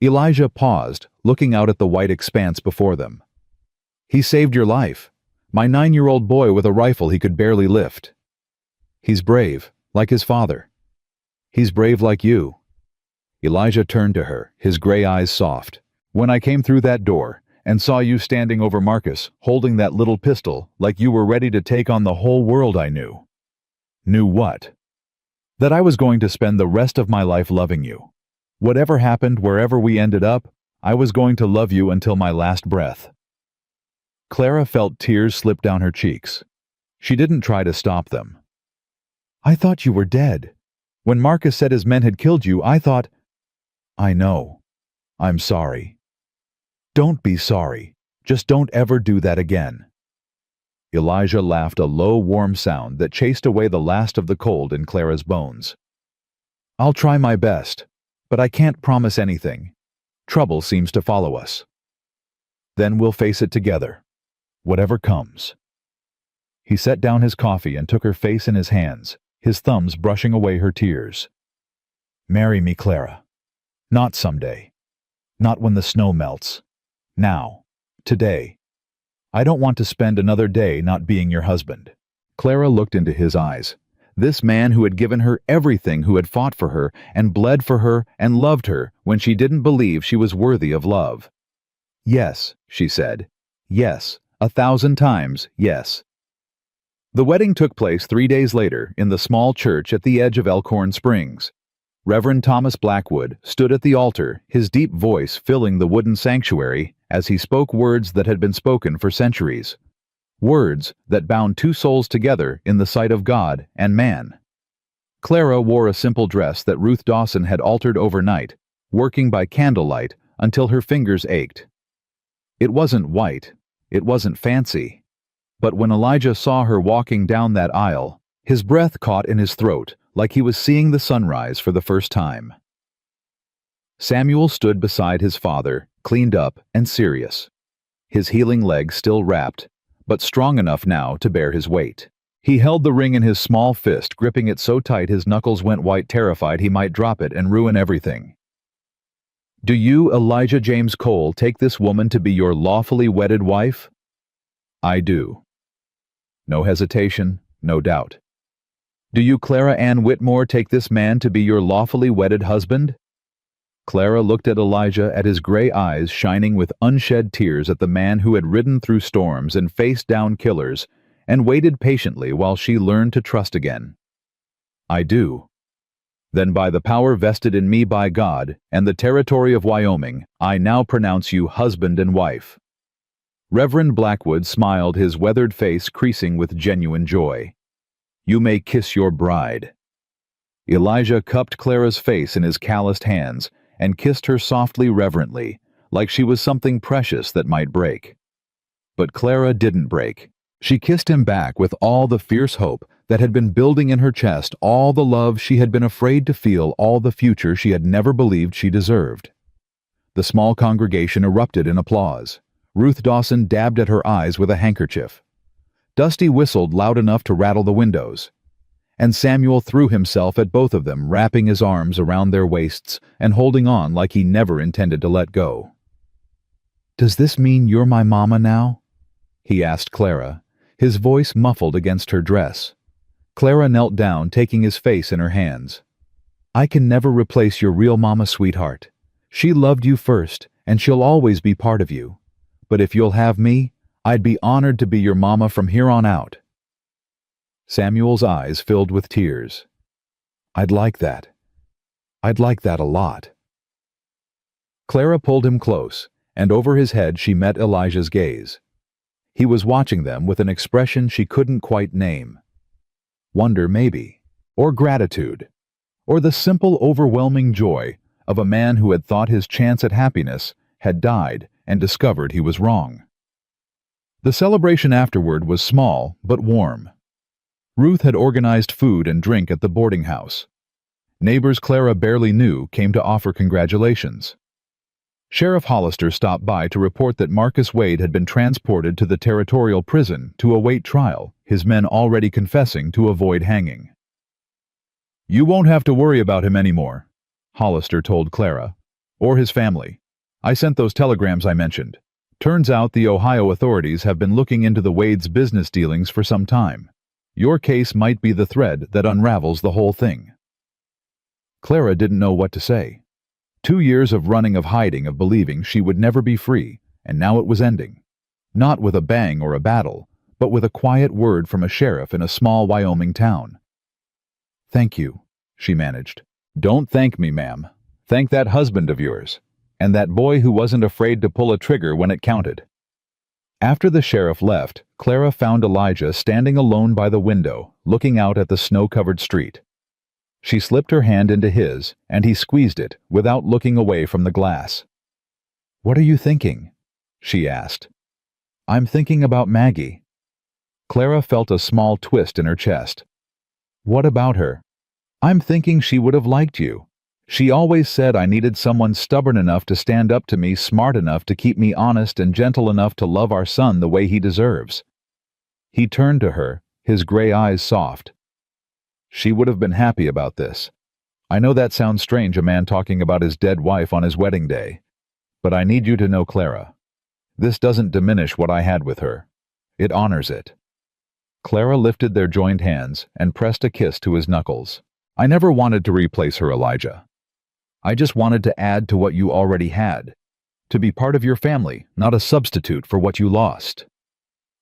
Elijah paused, looking out at the white expanse before them. "He saved your life. My 9-year-old boy with a rifle he could barely lift. He's brave, like his father. He's brave like you." Elijah turned to her, his gray eyes soft. "When I came through that door and saw you standing over Marcus, holding that little pistol, like you were ready to take on the whole world, I knew." "Knew what?" "That I was going to spend the rest of my life loving you. Whatever happened, wherever we ended up, I was going to love you until my last breath." Clara felt tears slip down her cheeks. She didn't try to stop them. "I thought you were dead. When Marcus said his men had killed you, I thought—" "I know. I'm sorry." "Don't be sorry. Just don't ever do that again." Elijah laughed a low, warm sound that chased away the last of the cold in Clara's bones. "I'll try my best, but I can't promise anything. Trouble seems to follow us. Then we'll face it together, whatever comes." He set down his coffee and took her face in his hands, his thumbs brushing away her tears. "Marry me, Clara. Not someday. Not when the snow melts. Now. Today. I don't want to spend another day not being your husband." Clara looked into his eyes. This man who had given her everything, who had fought for her and bled for her and loved her when she didn't believe she was worthy of love. "Yes," she said. "Yes, 1,000 times yes." The wedding took place 3 days later in the small church at the edge of Elkhorn Springs. Reverend Thomas Blackwood stood at the altar, his deep voice filling the wooden sanctuary as he spoke words that had been spoken for centuries. Words that bound two souls together in the sight of God and man. Clara wore a simple dress that Ruth Dawson had altered overnight, working by candlelight until her fingers ached. It wasn't white, it wasn't fancy. But when Elijah saw her walking down that aisle, his breath caught in his throat like he was seeing the sunrise for the first time. Samuel stood beside his father, cleaned up and serious. His healing leg still wrapped, but strong enough now to bear his weight. He held the ring in his small fist, gripping it so tight his knuckles went white, terrified he might drop it and ruin everything. "Do you, Elijah James Cole, take this woman to be your lawfully wedded wife?" "I do." No hesitation, no doubt. "Do you, Clara Ann Whitmore, take this man to be your lawfully wedded husband?" Clara looked at Elijah, at his gray eyes shining with unshed tears, at the man who had ridden through storms and faced down killers, and waited patiently while she learned to trust again. "I do." "Then by the power vested in me by God and the territory of Wyoming, I now pronounce you husband and wife." Reverend Blackwood smiled, his weathered face creasing with genuine joy. "You may kiss your bride." Elijah cupped Clara's face in his calloused hands and kissed her softly, reverently, like she was something precious that might break. But Clara didn't break. She kissed him back with all the fierce hope that had been building in her chest, all the love she had been afraid to feel, all the future she had never believed she deserved. The small congregation erupted in applause. Ruth Dawson dabbed at her eyes with a handkerchief. Dusty whistled loud enough to rattle the windows. And Samuel threw himself at both of them, wrapping his arms around their waists and holding on like he never intended to let go. "Does this mean you're my mama now?" he asked Clara, his voice muffled against her dress. Clara knelt down, taking his face in her hands. "I can never replace your real mama, sweetheart. She loved you first, and she'll always be part of you. But if you'll have me, I'd be honored to be your mama from here on out." Samuel's eyes filled with tears. "I'd like that. I'd like that a lot." Clara pulled him close, and over his head she met Elijah's gaze. He was watching them with an expression she couldn't quite name. Wonder, maybe, or gratitude, or the simple, overwhelming joy of a man who had thought his chance at happiness had died and discovered he was wrong. The celebration afterward was small but warm. Ruth had organized food and drink at the boarding house. Neighbors Clara barely knew came to offer congratulations. Sheriff Hollister stopped by to report that Marcus Wade had been transported to the territorial prison to await trial, his men already confessing to avoid hanging. "You won't have to worry about him anymore," Hollister told Clara. "Or his family. I sent those telegrams I mentioned. Turns out the Ohio authorities have been looking into the Wade's business dealings for some time. Your case might be the thread that unravels the whole thing." Clara didn't know what to say. 2 years of running, of hiding, of believing she would never be free, and now it was ending. Not with a bang or a battle, but with a quiet word from a sheriff in a small Wyoming town. "Thank you," she managed. "Don't thank me, ma'am. Thank that husband of yours, and that boy who wasn't afraid to pull a trigger when it counted." After the sheriff left, Clara found Elijah standing alone by the window, looking out at the snow-covered street. She slipped her hand into his, and he squeezed it without looking away from the glass. "What are you thinking?" she asked. "I'm thinking about Maggie." Clara felt a small twist in her chest. "What about her?" "I'm thinking she would have liked you. She always said I needed someone stubborn enough to stand up to me, smart enough to keep me honest, and gentle enough to love our son the way he deserves." He turned to her, his gray eyes soft. "She would have been happy about this. I know that sounds strange, a man talking about his dead wife on his wedding day. But I need you to know, Clara, this doesn't diminish what I had with her. It honors it." Clara lifted their joined hands and pressed a kiss to his knuckles. "I never wanted to replace her, Elijah. I just wanted to add to what you already had. To be part of your family, not a substitute for what you lost.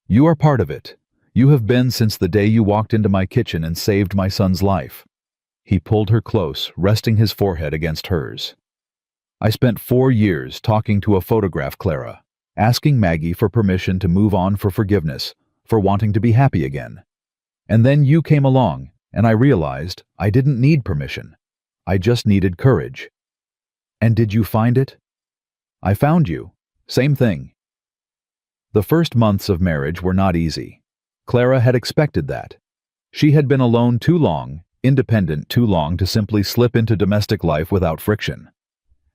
You are part of it. You have been since the day you walked into my kitchen and saved my son's life." He pulled her close, resting his forehead against hers. "I spent 4 years talking to a photograph, Clara, asking Maggie for permission to move on, for forgiveness, for wanting to be happy again. And then you came along, and I realized I didn't need permission. I just needed courage. And did you find it?" "I found you. Same thing." The first months of marriage were not easy. Clara had expected that. She had been alone too long, independent too long to simply slip into domestic life without friction.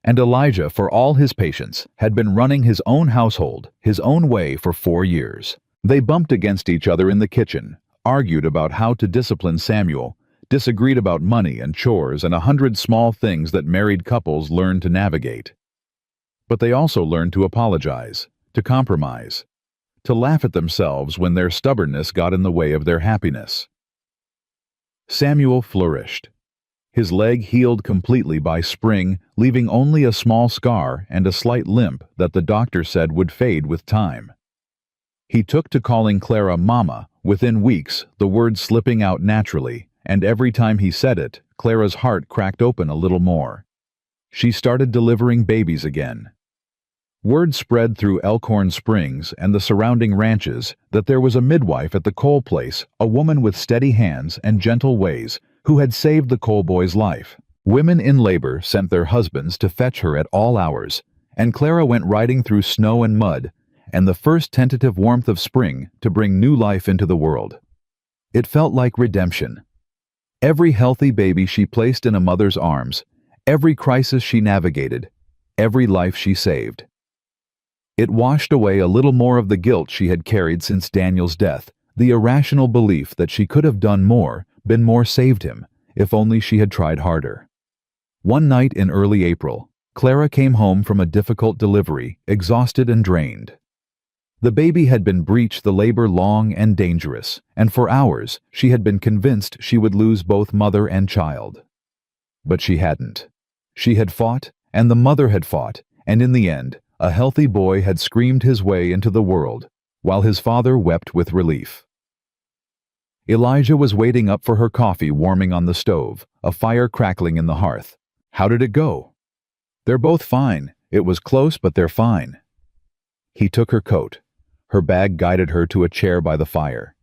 And Elijah, for all his patience, had been running his own household, his own way for 4 years. They bumped against each other in the kitchen, argued about how to discipline Samuel, disagreed about money and chores and 100 small things that married couples learn to navigate. But they also learned to apologize, to compromise, to laugh at themselves when their stubbornness got in the way of their happiness. Samuel flourished. His leg healed completely by spring, leaving only a small scar and a slight limp that the doctor said would fade with time. He took to calling Clara Mama, within weeks, the word slipping out naturally, and every time he said it, Clara's heart cracked open a little more. She started delivering babies again. Word spread through Elkhorn Springs and the surrounding ranches that there was a midwife at the Cole place, a woman with steady hands and gentle ways, who had saved the Cole boy's life. Women in labor sent their husbands to fetch her at all hours, and Clara went riding through snow and mud, and the first tentative warmth of spring to bring new life into the world. It felt like redemption. Every healthy baby she placed in a mother's arms, every crisis she navigated, every life she saved. It washed away a little more of the guilt she had carried since Daniel's death, the irrational belief that she could have done more, been more, saved him, if only she had tried harder. One night in early April, Clara came home from a difficult delivery, exhausted and drained. The baby had been breech, the labor long and dangerous, and for hours she had been convinced she would lose both mother and child. But she hadn't. She had fought, and the mother had fought, and in the end, a healthy boy had screamed his way into the world, while his father wept with relief. Elijah was waiting up for her coffee warming on the stove, a fire crackling in the hearth. "How did it go?" "They're both fine. It was close, but they're fine." He took her coat. Her bag guided her to a chair by the fire.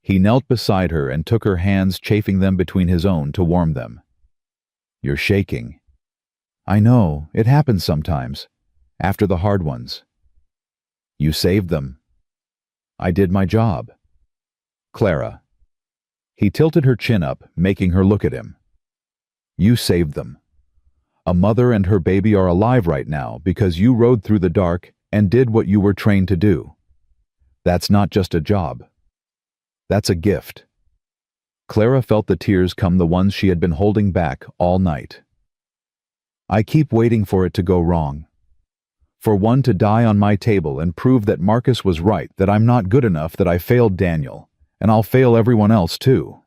He knelt beside her and took her hands, chafing them between his own to warm them. "You're shaking." "I know, it happens sometimes. After the hard ones." "You saved them." "I did my job." "Clara." He tilted her chin up, making her look at him. "You saved them. A mother and her baby are alive right now because you rode through the dark and did what you were trained to do. That's not just a job. That's a gift. Clara felt the tears come, the ones she had been holding back all night. I keep waiting for it to go wrong. For one to die on my table and prove that Marcus was right, that I'm not good enough, that I failed Daniel, and I'll fail everyone else too.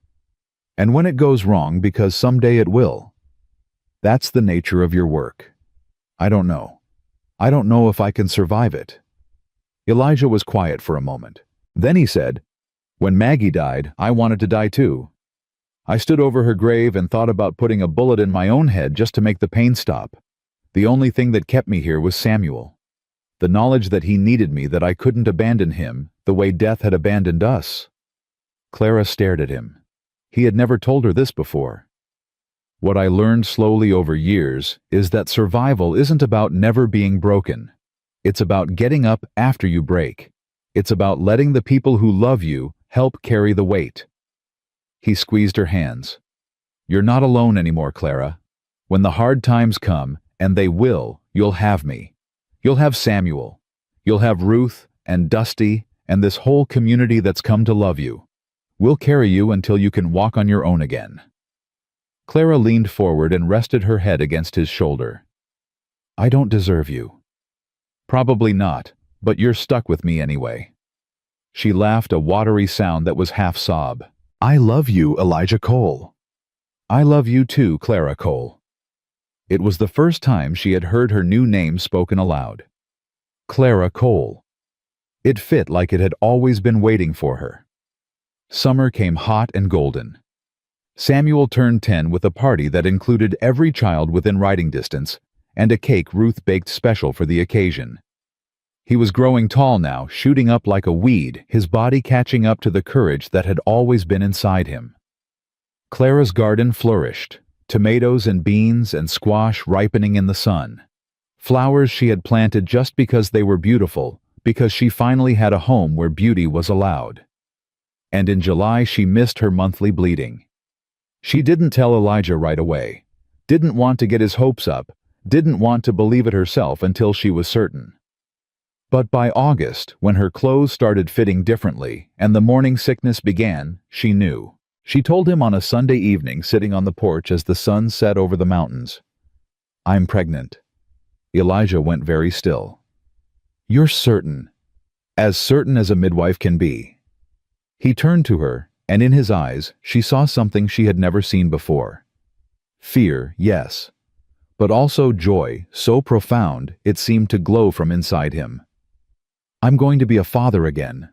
And when it goes wrong, because someday it will. That's the nature of your work. I don't know. I don't know if I can survive it. Elijah was quiet for a moment. Then he said, "When Maggie died, I wanted to die too. I stood over her grave and thought about putting a bullet in my own head just to make the pain stop. The only thing that kept me here was Samuel. The knowledge that he needed me, that I couldn't abandon him the way death had abandoned us." Clara stared at him. He had never told her this before. What I learned slowly over years is that survival isn't about never being broken. It's about getting up after you break. It's about letting the people who love you help carry the weight. He squeezed her hands. "You're not alone anymore, Clara. When the hard times come, and they will, you'll have me. You'll have Samuel. You'll have Ruth and Dusty and this whole community that's come to love you. We'll carry you until you can walk on your own again." Clara leaned forward and rested her head against his shoulder. "I don't deserve you." "Probably not, but you're stuck with me anyway." She laughed, a watery sound that was half sob. "I love you, Elijah Cole." "I love you too, Clara Cole." It was the first time she had heard her new name spoken aloud. Clara Cole. It fit like it had always been waiting for her. Summer came hot and golden. Samuel turned 10 with a party that included every child within riding distance and a cake Ruth baked special for the occasion. He was growing tall now, shooting up like a weed, his body catching up to the courage that had always been inside him. Clara's garden flourished, tomatoes and beans and squash ripening in the sun. Flowers she had planted just because they were beautiful, because she finally had a home where beauty was allowed. And in July she missed her monthly bleeding. She didn't tell Elijah right away, didn't want to get his hopes up, didn't want to believe it herself until she was certain. But by August, when her clothes started fitting differently and the morning sickness began, she knew. She told him on a Sunday evening, sitting on the porch as the sun set over the mountains, "I'm pregnant." Elijah went very still. "You're certain?" "As certain as a midwife can be." He turned to her, and in his eyes she saw something she had never seen before. Fear, yes, but also joy, so profound it seemed to glow from inside him. "I'm going to be a father again."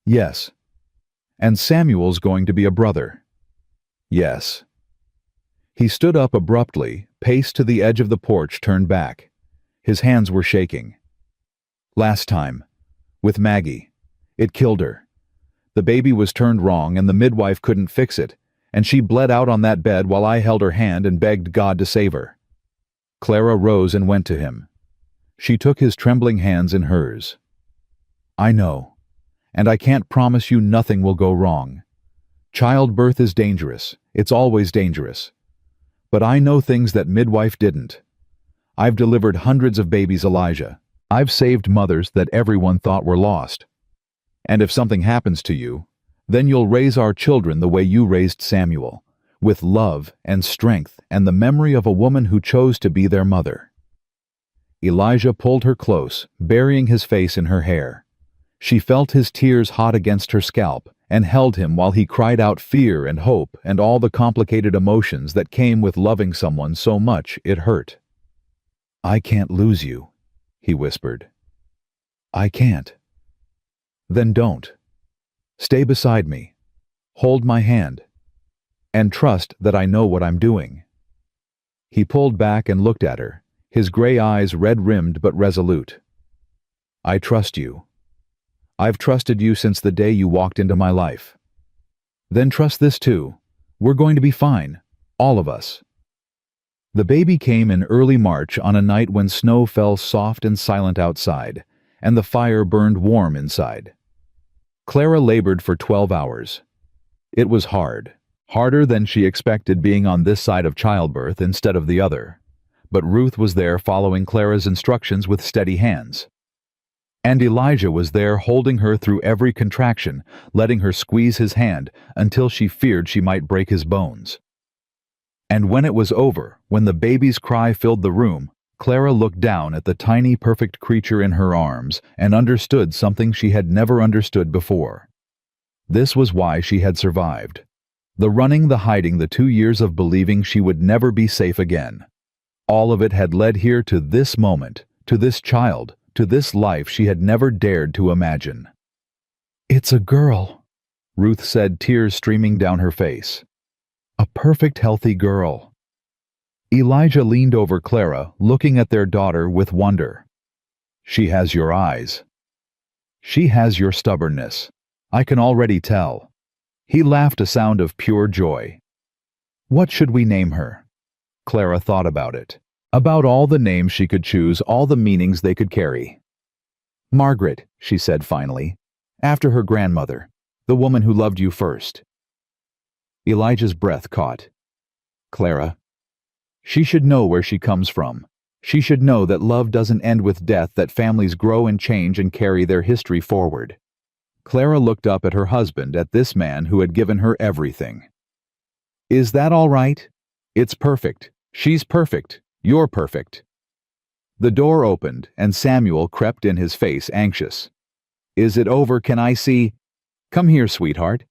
"Yes." "And Samuel's going to be a brother." "Yes." He stood up abruptly, paced to the edge of the porch, turned back. His hands were shaking. "Last time, with Maggie, it killed her. The baby was turned wrong and the midwife couldn't fix it, and she bled out on that bed while I held her hand and begged God to save her." Clara rose and went to him. She took his trembling hands in hers. "I know, and I can't promise you nothing will go wrong. Childbirth is dangerous, it's always dangerous. But I know things that midwife didn't. I've delivered hundreds of babies, Elijah. I've saved mothers that everyone thought were lost. And if something happens to you, then you'll raise our children the way you raised Samuel, with love and strength and the memory of a woman who chose to be their mother." Elijah pulled her close, burying his face in her hair. She felt his tears hot against her scalp and held him while he cried out fear and hope and all the complicated emotions that came with loving someone so much it hurt. "I can't lose you," he whispered. "I can't." "Then don't. Stay beside me. Hold my hand. And trust that I know what I'm doing." He pulled back and looked at her, his gray eyes red-rimmed but resolute. "I trust you. I've trusted you since the day you walked into my life. Then trust this too. We're going to be fine, all of us." The baby came in early March on a night when snow fell soft and silent outside, and the fire burned warm inside. Clara labored for 12 hours. It was hard, harder than she expected being on this side of childbirth instead of the other. but Ruth was there following Clara's instructions with steady hands. And Elijah was there holding her through every contraction, letting her squeeze his hand until she feared she might break his bones. And when it was over, when the baby's cry filled the room, Clara looked down at the tiny perfect creature in her arms and understood something she had never understood before. This was why she had survived. The running, the hiding, the 2 years of believing she would never be safe again. All of it had led here to this moment, to this child, to this life she had never dared to imagine. "It's a girl," Ruth said, tears streaming down her face. "A perfect, healthy girl." Elijah leaned over Clara, looking at their daughter with wonder. "She has your eyes. She has your stubbornness. I can already tell." He laughed, a sound of pure joy. "What should we name her?" Clara thought about it. About all the names she could choose, all the meanings they could carry. "Margaret," she said finally, "after her grandmother, the woman who loved you first." Elijah's breath caught. "Clara, she should know where she comes from. She should know that love doesn't end with death, that families grow and change and carry their history forward." Clara looked up at her husband, at this man who had given her everything. "Is that all right? It's perfect. She's perfect. You're perfect." The door opened, and Samuel crept in, his face anxious. "Is it over? Can I see?" "Come here, sweetheart."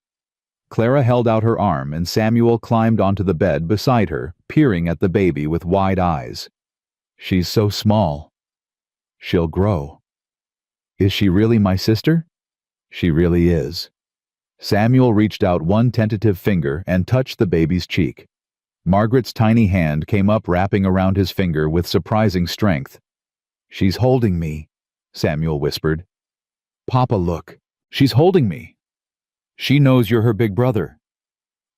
Clara held out her arm, and Samuel climbed onto the bed beside her, peering at the baby with wide eyes. "She's so small. She'll grow. Is she really my sister?" "She really is." Samuel reached out one tentative finger and touched the baby's cheek. Margaret's tiny hand came up, wrapping around his finger with surprising strength. "She's holding me," Samuel whispered. "Papa, look. She's holding me. She knows you're her big brother."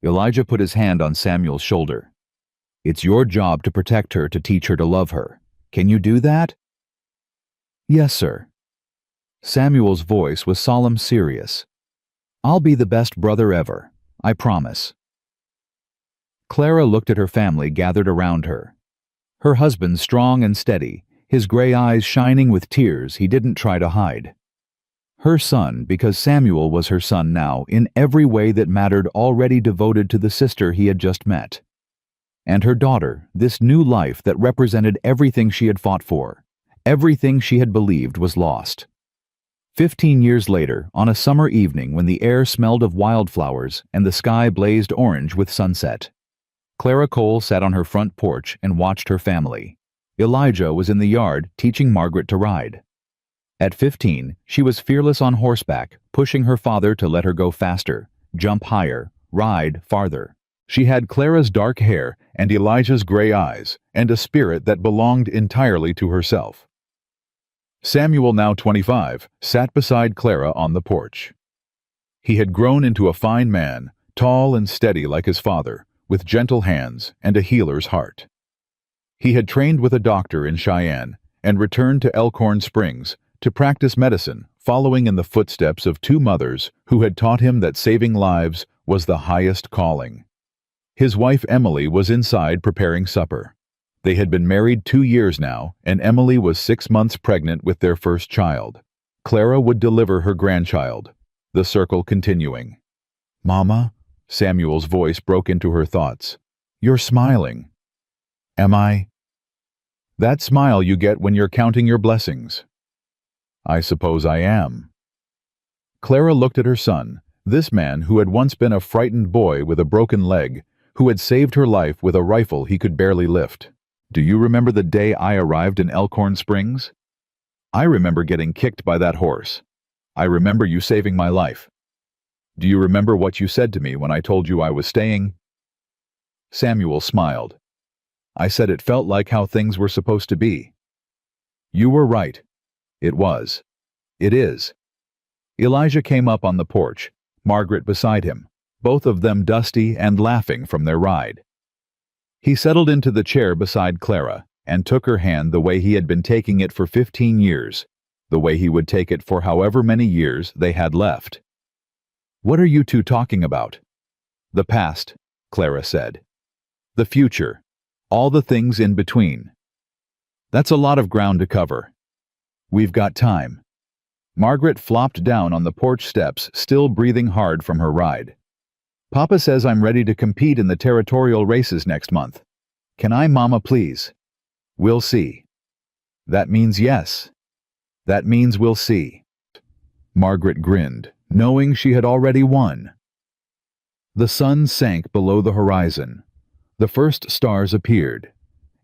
Elijah put his hand on Samuel's shoulder. "It's your job to protect her, to teach her to love her. Can you do that?" "Yes, sir." Samuel's voice was solemn, serious. "I'll be the best brother ever. I promise." Clara looked at her family gathered around her. Her husband strong and steady, his gray eyes shining with tears he didn't try to hide. Her son, because Samuel was her son now, in every way that mattered, already devoted to the sister he had just met. And her daughter, this new life that represented everything she had fought for, everything she had believed was lost. 15 years later, on a summer evening when the air smelled of wildflowers and the sky blazed orange with sunset, Clara Cole sat on her front porch and watched her family. Elijah was in the yard teaching Margaret to ride. At 15, she was fearless on horseback, pushing her father to let her go faster, jump higher, ride farther. She had Clara's dark hair and Elijah's gray eyes, and a spirit that belonged entirely to herself. Samuel, now 25, sat beside Clara on the porch. He had grown into a fine man, tall and steady like his father, with gentle hands and a healer's heart. He had trained with a doctor in Cheyenne and returned to Elkhorn Springs to practice medicine, following in the footsteps of 2 mothers who had taught him that saving lives was the highest calling. His wife Emily was inside preparing supper. They had been married 2 years now, and Emily was 6 months pregnant with their first child. Clara would deliver her grandchild, the circle continuing. "Mama," Samuel's voice broke into her thoughts. "You're smiling." "Am I?" "That smile you get when you're counting your blessings." "I suppose I am." Clara looked at her son, this man who had once been a frightened boy with a broken leg, who had saved her life with a rifle he could barely lift. "Do you remember the day I arrived in Elkhorn Springs? I remember getting kicked by that horse. I remember you saving my life. Do you remember what you said to me when I told you I was staying?" Samuel smiled. "I said it felt like how things were supposed to be." "You were right. It was. It is." Elijah came up on the porch, Margaret beside him, both of them dusty and laughing from their ride. He settled into the chair beside Clara and took her hand the way he had been taking it for 15 years, the way he would take it for however many years they had left. "What are you two talking about?" "The past," Clara said. "The future. All the things in between. That's a lot of ground to cover. We've got time. Margaret flopped down on the porch steps, still breathing hard from her ride. Papa says I'm ready to compete in the territorial races next month. Can I, Mama, please? We'll see. That means yes. That means we'll see. Margaret grinned, knowing she had already won. The sun sank below the horizon. The first stars appeared,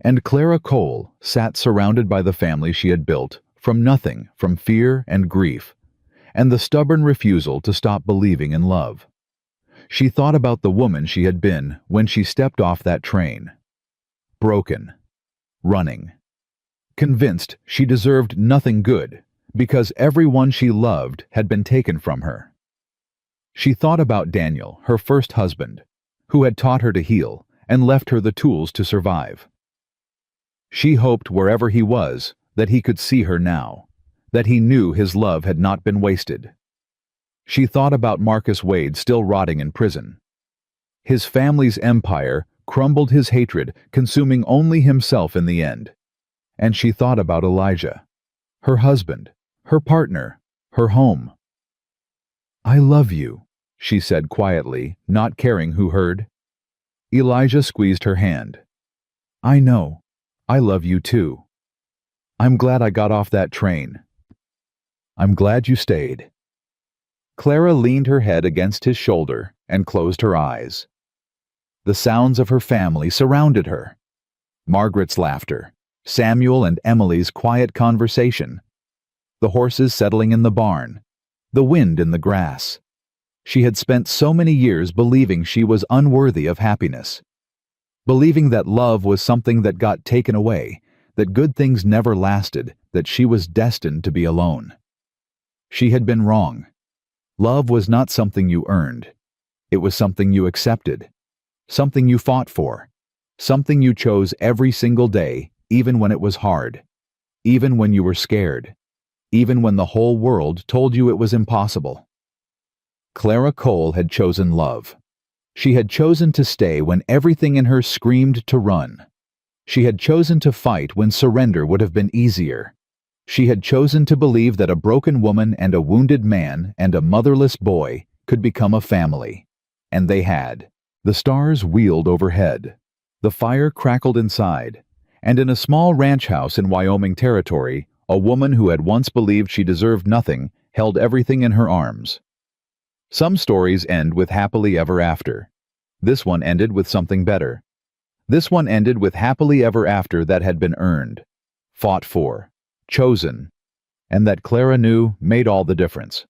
and Clara Cole sat surrounded by the family she had built from nothing, from fear and grief, and the stubborn refusal to stop believing in love. She thought about the woman she had been when she stepped off that train. Broken. Running. Convinced she deserved nothing good because everyone she loved had been taken from her. She thought about Daniel, her first husband, who had taught her to heal and left her the tools to survive. She hoped wherever he was that he could see her now, that he knew his love had not been wasted. She thought about Marcus Wade still rotting in prison. His family's empire crumbled his hatred, consuming only himself in the end. And she thought about Elijah, her husband, her partner, her home. I love you, she said quietly, not caring who heard. Elijah squeezed her hand. I know. I love you too. I'm glad I got off that train. I'm glad you stayed. Clara leaned her head against his shoulder and closed her eyes. The sounds of her family surrounded her. Margaret's laughter, Samuel and Emily's quiet conversation, the horses settling in the barn, the wind in the grass. She had spent so many years believing she was unworthy of happiness, believing that love was something that got taken away, that good things never lasted, that she was destined to be alone. She had been wrong. Love was not something you earned. It was something you accepted, something you fought for, something you chose every single day, even when it was hard, even when you were scared, even when the whole world told you it was impossible. Clara Cole had chosen love. She had chosen to stay when everything in her screamed to run. She had chosen to fight when surrender would have been easier. She had chosen to believe that a broken woman and a wounded man and a motherless boy could become a family. And they had. The stars wheeled overhead. The fire crackled inside. And in a small ranch house in Wyoming Territory, a woman who had once believed she deserved nothing held everything in her arms. Some stories end with happily ever after. This one ended with something better. This one ended with happily ever after that had been earned, fought for, chosen, and that Clara knew made all the difference.